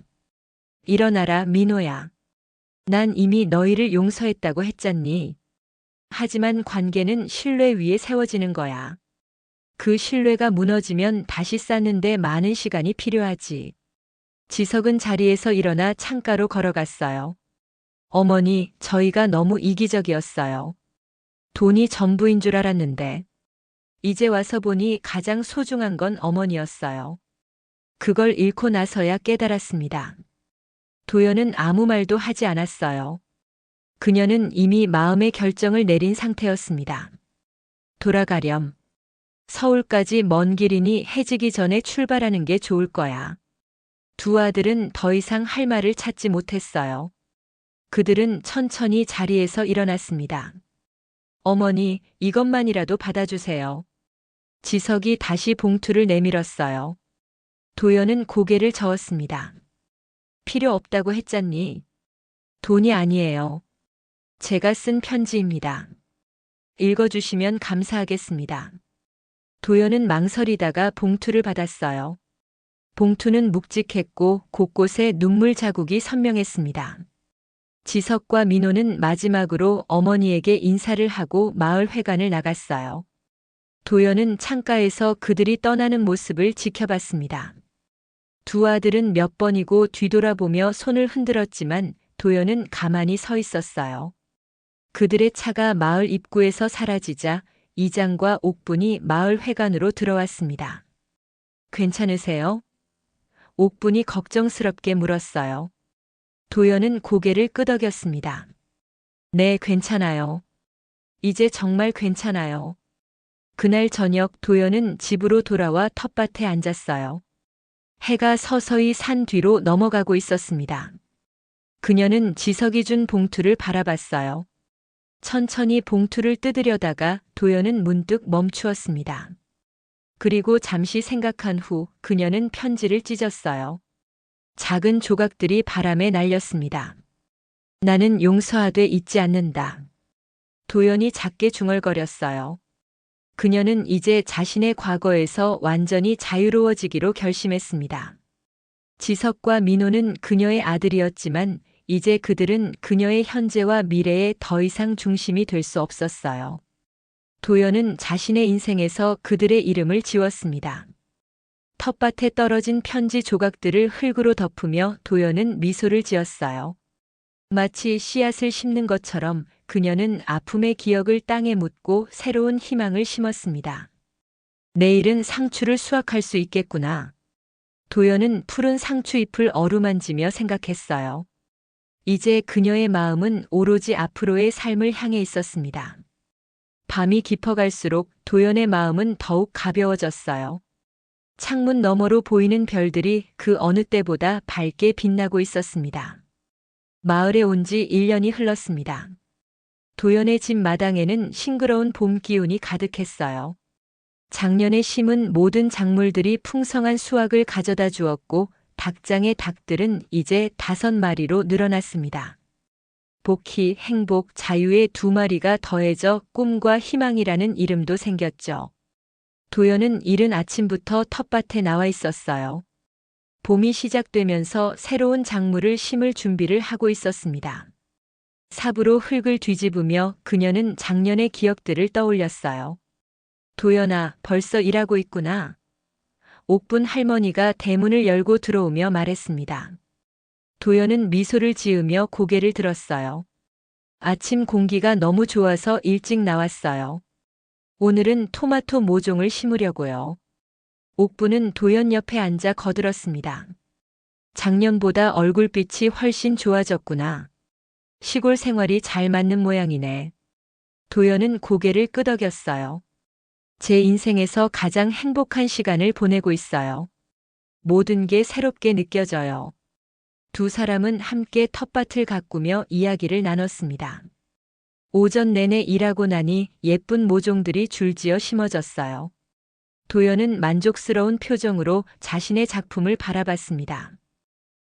A: 일어나라, 민호야. 난 이미 너희를 용서했다고 했잖니. 하지만 관계는 신뢰 위에 세워지는 거야. 그 신뢰가 무너지면 다시 쌓는데 많은 시간이 필요하지. 지석은 자리에서 일어나 창가로 걸어갔어요. 어머니, 저희가 너무 이기적이었어요. 돈이 전부인 줄 알았는데. 이제 와서 보니 가장 소중한 건 어머니였어요. 그걸 잃고 나서야 깨달았습니다. 도연은 아무 말도 하지 않았어요. 그녀는 이미 마음의 결정을 내린 상태였습니다. 돌아가렴. 서울까지 먼 길이니 해지기 전에 출발하는 게 좋을 거야. 두 아들은 더 이상 할 말을 찾지 못했어요. 그들은 천천히 자리에서 일어났습니다. 어머니, 이것만이라도 받아주세요. 지석이 다시 봉투를 내밀었어요. 도연은 고개를 저었습니다. 필요 없다고 했잖니. 돈이 아니에요. 제가 쓴 편지입니다. 읽어주시면 감사하겠습니다. 도연은 망설이다가 봉투를 받았어요. 봉투는 묵직했고 곳곳에 눈물 자국이 선명했습니다. 지석과 민호는 마지막으로 어머니에게 인사를 하고 마을 회관을 나갔어요. 도연은 창가에서 그들이 떠나는 모습을 지켜봤습니다. 두 아들은 몇 번이고 뒤돌아보며 손을 흔들었지만 도연은 가만히 서 있었어요. 그들의 차가 마을 입구에서 사라지자 이장과 옥분이 마을 회관으로 들어왔습니다. 괜찮으세요? 옥분이 걱정스럽게 물었어요. 도연은 고개를 끄덕였습니다. 네, 괜찮아요. 이제 정말 괜찮아요. 그날 저녁 도연은 집으로 돌아와 텃밭에 앉았어요. 해가 서서히 산 뒤로 넘어가고 있었습니다. 그녀는 지석이 준 봉투를 바라봤어요. 천천히 봉투를 뜯으려다가 도연은 문득 멈추었습니다. 그리고 잠시 생각한 후 그녀는 편지를 찢었어요. 작은 조각들이 바람에 날렸습니다. 나는 용서하되 잊지 않는다. 도연이 작게 중얼거렸어요. 그녀는 이제 자신의 과거에서 완전히 자유로워지기로 결심했습니다. 지석과 민호는 그녀의 아들이었지만 이제 그들은 그녀의 현재와 미래에 더 이상 중심이 될 수 없었어요. 도연은 자신의 인생에서 그들의 이름을 지웠습니다. 텃밭에 떨어진 편지 조각들을 흙으로 덮으며 도연은 미소를 지었어요. 마치 씨앗을 심는 것처럼 그녀는 아픔의 기억을 땅에 묻고 새로운 희망을 심었습니다. 내일은 상추를 수확할 수 있겠구나. 도연은 푸른 상추잎을 어루만지며 생각했어요. 이제 그녀의 마음은 오로지 앞으로의 삶을 향해 있었습니다. 밤이 깊어갈수록 도연의 마음은 더욱 가벼워졌어요. 창문 너머로 보이는 별들이 그 어느 때보다 밝게 빛나고 있었습니다. 마을에 온 지 1년이 흘렀습니다. 도연의 집 마당에는 싱그러운 봄 기운이 가득했어요. 작년에 심은 모든 작물들이 풍성한 수확을 가져다 주었고 닭장의 닭들은 이제 5마리로 늘어났습니다. 복희, 행복, 자유의 2마리가 더해져 꿈과 희망이라는 이름도 생겼죠. 도연은 이른 아침부터 텃밭에 나와 있었어요. 봄이 시작되면서 새로운 작물을 심을 준비를 하고 있었습니다. 삽으로 흙을 뒤집으며 그녀는 작년의 기억들을 떠올렸어요. 도연아, 벌써 일하고 있구나. 옥분 할머니가 대문을 열고 들어오며 말했습니다. 도연은 미소를 지으며 고개를 들었어요. 아침 공기가 너무 좋아서 일찍 나왔어요. 오늘은 토마토 모종을 심으려고요. 옥분은 도연 옆에 앉아 거들었습니다. 작년보다 얼굴빛이 훨씬 좋아졌구나. 시골 생활이 잘 맞는 모양이네. 도연은 고개를 끄덕였어요. 제 인생에서 가장 행복한 시간을 보내고 있어요. 모든 게 새롭게 느껴져요. 두 사람은 함께 텃밭을 가꾸며 이야기를 나눴습니다. 오전 내내 일하고 나니 예쁜 모종들이 줄지어 심어졌어요. 도연은 만족스러운 표정으로 자신의 작품을 바라봤습니다.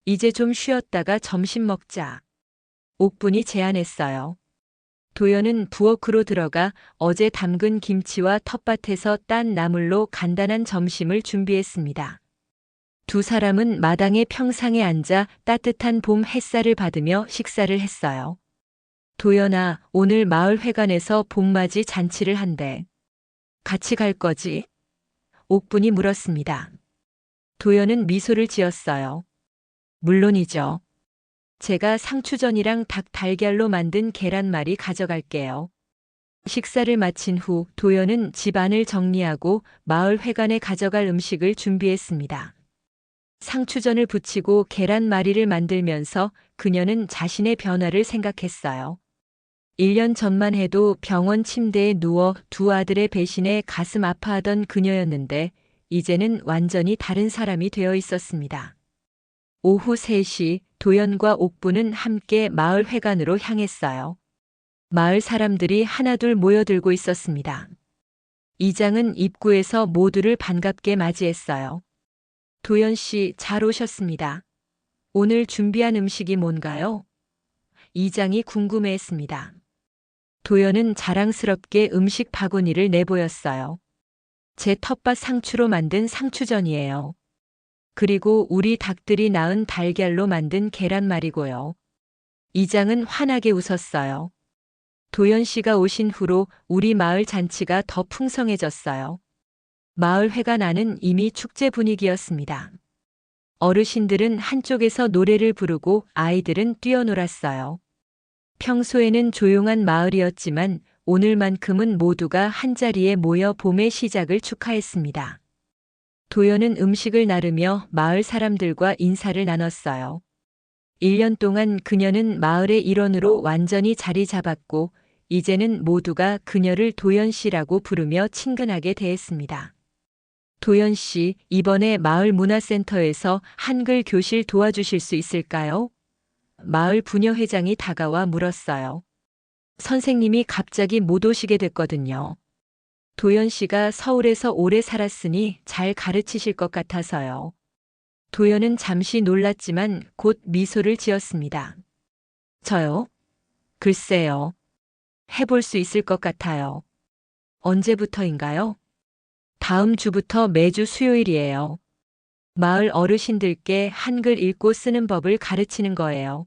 A: 이제 좀 쉬었다가 점심 먹자. 옥분이 제안했어요. 도연은 부엌으로 들어가 어제 담근 김치와 텃밭에서 딴 나물로 간단한 점심을 준비했습니다. 두 사람은 마당의 평상에 앉아 따뜻한 봄 햇살을 받으며 식사를 했어요. 도연아, 오늘 마을 회관에서 봄맞이 잔치를 한대. 같이 갈 거지? 옥분이 물었습니다. 도연은 미소를 지었어요. 물론이죠. 제가 상추전이랑 닭 달걀로 만든 계란말이 가져갈게요. 식사를 마친 후 도연은 집안을 정리하고 마을 회관에 가져갈 음식을 준비했습니다. 상추전을 부치고 계란말이를 만들면서 그녀는 자신의 변화를 생각했어요. 1년 전만 해도 병원 침대에 누워 두 아들의 배신에 가슴 아파하던 그녀였는데 이제는 완전히 다른 사람이 되어 있었습니다. 오후 3시 도연과 옥부는 함께 마을 회관으로 향했어요. 마을 사람들이 하나둘 모여들고 있었습니다. 이장은 입구에서 모두를 반갑게 맞이했어요. 도연 씨, 잘 오셨습니다. 오늘 준비한 음식이 뭔가요? 이장이 궁금해했습니다. 도연은 자랑스럽게 음식 바구니를 내보였어요. 제 텃밭 상추로 만든 상추전이에요. 그리고 우리 닭들이 낳은 달걀로 만든 계란말이고요. 이장은 환하게 웃었어요. 도연 씨가 오신 후로 우리 마을 잔치가 더 풍성해졌어요. 마을 회관 안은 이미 축제 분위기였습니다. 어르신들은 한쪽에서 노래를 부르고 아이들은 뛰어놀았어요. 평소에는 조용한 마을이었지만 오늘만큼은 모두가 한자리에 모여 봄의 시작을 축하했습니다. 도연은 음식을 나르며 마을 사람들과 인사를 나눴어요. 1년 동안 그녀는 마을의 일원으로 완전히 자리 잡았고 이제는 모두가 그녀를 도연 씨라고 부르며 친근하게 대했습니다. 도연 씨, 이번에 마을 문화센터에서 한글 교실 도와주실 수 있을까요? 마을 부녀회장이 다가와 물었어요. 선생님이 갑자기 못 오시게 됐거든요. 도연 씨가 서울에서 오래 살았으니 잘 가르치실 것 같아서요. 도연은 잠시 놀랐지만 곧 미소를 지었습니다. 저요? 글쎄요. 해볼 수 있을 것 같아요. 언제부터인가요? 다음 주부터 매주 수요일이에요. 마을 어르신들께 한글 읽고 쓰는 법을 가르치는 거예요.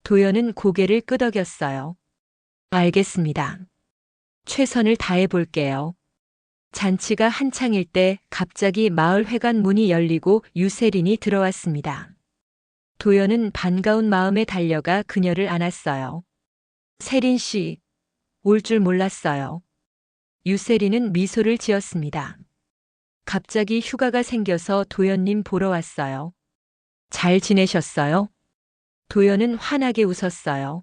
A: 도연은 고개를 끄덕였어요. 알겠습니다. 최선을 다해 볼게요. 잔치가 한창일 때 갑자기 마을 회관 문이 열리고 유세린이 들어왔습니다. 도연은 반가운 마음에 달려가 그녀를 안았어요. 세린 씨, 올 줄 몰랐어요. 유세린은 미소를 지었습니다. 갑자기 휴가가 생겨서 도연님 보러 왔어요. 잘 지내셨어요? 도연은 환하게 웃었어요.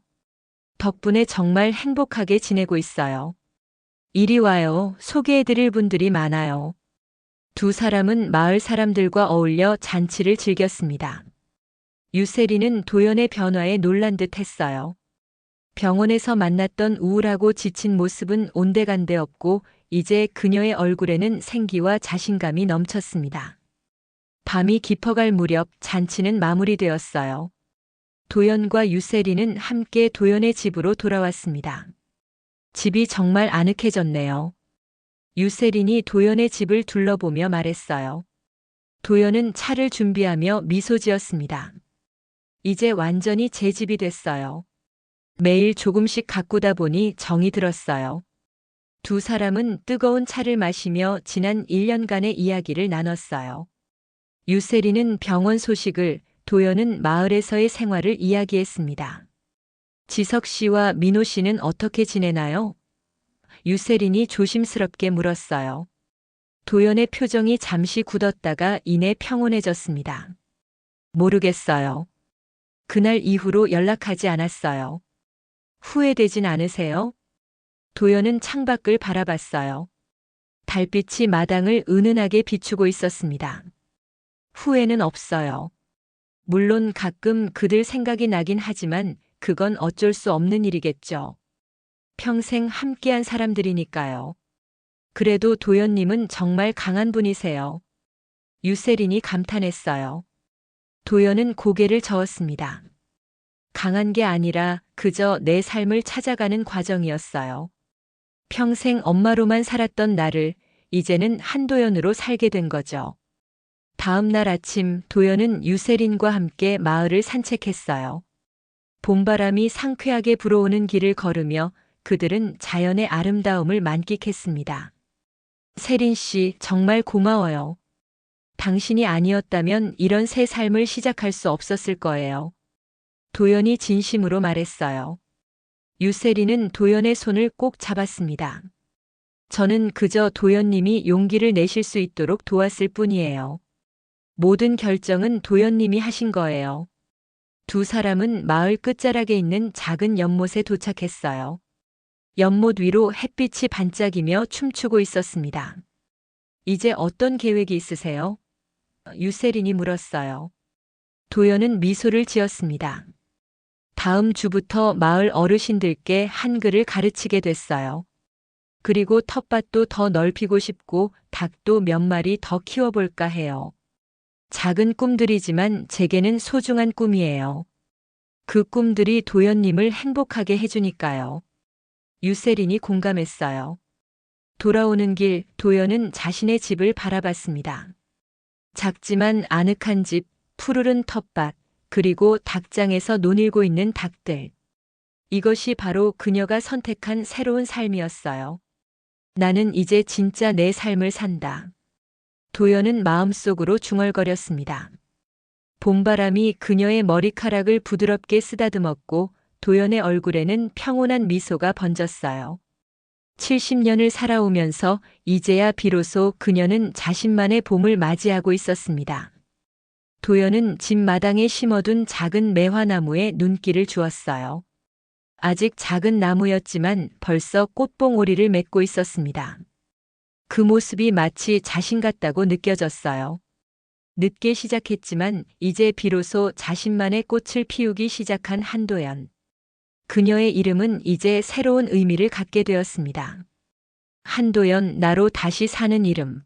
A: 덕분에 정말 행복하게 지내고 있어요. 이리 와요. 소개해드릴 분들이 많아요. 두 사람은 마을 사람들과 어울려 잔치를 즐겼습니다. 유세리는 도연의 변화에 놀란 듯 했어요. 병원에서 만났던 우울하고 지친 모습은 온데간데 없고 이제 그녀의 얼굴에는 생기와 자신감이 넘쳤습니다. 밤이 깊어갈 무렵 잔치는 마무리되었어요. 도연과 유세리는 함께 도연의 집으로 돌아왔습니다. 집이 정말 아늑해졌네요. 유세린이 도연의 집을 둘러보며 말했어요. 도연은 차를 준비하며 미소 지었습니다. 이제 완전히 제 집이 됐어요. 매일 조금씩 가꾸다 보니 정이 들었어요. 두 사람은 뜨거운 차를 마시며 지난 1년간의 이야기를 나눴어요. 유세리는 병원 소식을, 도연은 마을에서의 생활을 이야기했습니다. 지석 씨와 민호 씨는 어떻게 지내나요? 유세린이 조심스럽게 물었어요. 도연의 표정이 잠시 굳었다가 이내 평온해졌습니다. 모르겠어요. 그날 이후로 연락하지 않았어요. 후회되진 않으세요? 도연은 창밖을 바라봤어요. 달빛이 마당을 은은하게 비추고 있었습니다. 후회는 없어요. 물론 가끔 그들 생각이 나긴 하지만 그건 어쩔 수 없는 일이겠죠. 평생 함께한 사람들이니까요. 그래도 도연님은 정말 강한 분이세요. 유세린이 감탄했어요. 도연은 고개를 저었습니다. 강한 게 아니라 그저 내 삶을 찾아가는 과정이었어요. 평생 엄마로만 살았던 나를 이제는 한도연으로 살게 된 거죠. 다음 날 아침 도연은 유세린과 함께 마을을 산책했어요. 봄바람이 상쾌하게 불어오는 길을 걸으며 그들은 자연의 아름다움을 만끽했습니다. 세린 씨, 정말 고마워요. 당신이 아니었다면 이런 새 삶을 시작할 수 없었을 거예요. 도연이 진심으로 말했어요. 유세린은 도연의 손을 꼭 잡았습니다. 저는 그저 도연님이 용기를 내실 수 있도록 도왔을 뿐이에요. 모든 결정은 도연님이 하신 거예요. 두 사람은 마을 끝자락에 있는 작은 연못에 도착했어요. 연못 위로 햇빛이 반짝이며 춤추고 있었습니다. 이제 어떤 계획이 있으세요? 유세린이 물었어요. 도연은 미소를 지었습니다. 다음 주부터 마을 어르신들께 한글을 가르치게 됐어요. 그리고 텃밭도 더 넓히고 싶고 닭도 몇 마리 더 키워볼까 해요. 작은 꿈들이지만 제게는 소중한 꿈이에요. 그 꿈들이 도연님을 행복하게 해주니까요. 유세린이 공감했어요. 돌아오는 길 도연은 자신의 집을 바라봤습니다. 작지만 아늑한 집, 푸르른 텃밭, 그리고 닭장에서 논일고 있는 닭들. 이것이 바로 그녀가 선택한 새로운 삶이었어요. 나는 이제 진짜 내 삶을 산다. 도연은 마음속으로 중얼거렸습니다. 봄바람이 그녀의 머리카락을 부드럽게 쓰다듬었고 도연의 얼굴에는 평온한 미소가 번졌어요. 70년을 살아오면서 이제야 비로소 그녀는 자신만의 봄을 맞이하고 있었습니다. 도연은 집 마당에 심어둔 작은 매화나무에 눈길을 주었어요. 아직 작은 나무였지만 벌써 꽃봉오리를 맺고 있었습니다. 그 모습이 마치 자신 같다고 느껴졌어요. 늦게 시작했지만 이제 비로소 자신만의 꽃을 피우기 시작한 한도연. 그녀의 이름은 이제 새로운 의미를 갖게 되었습니다. 한도연, 나로 다시 사는 이름.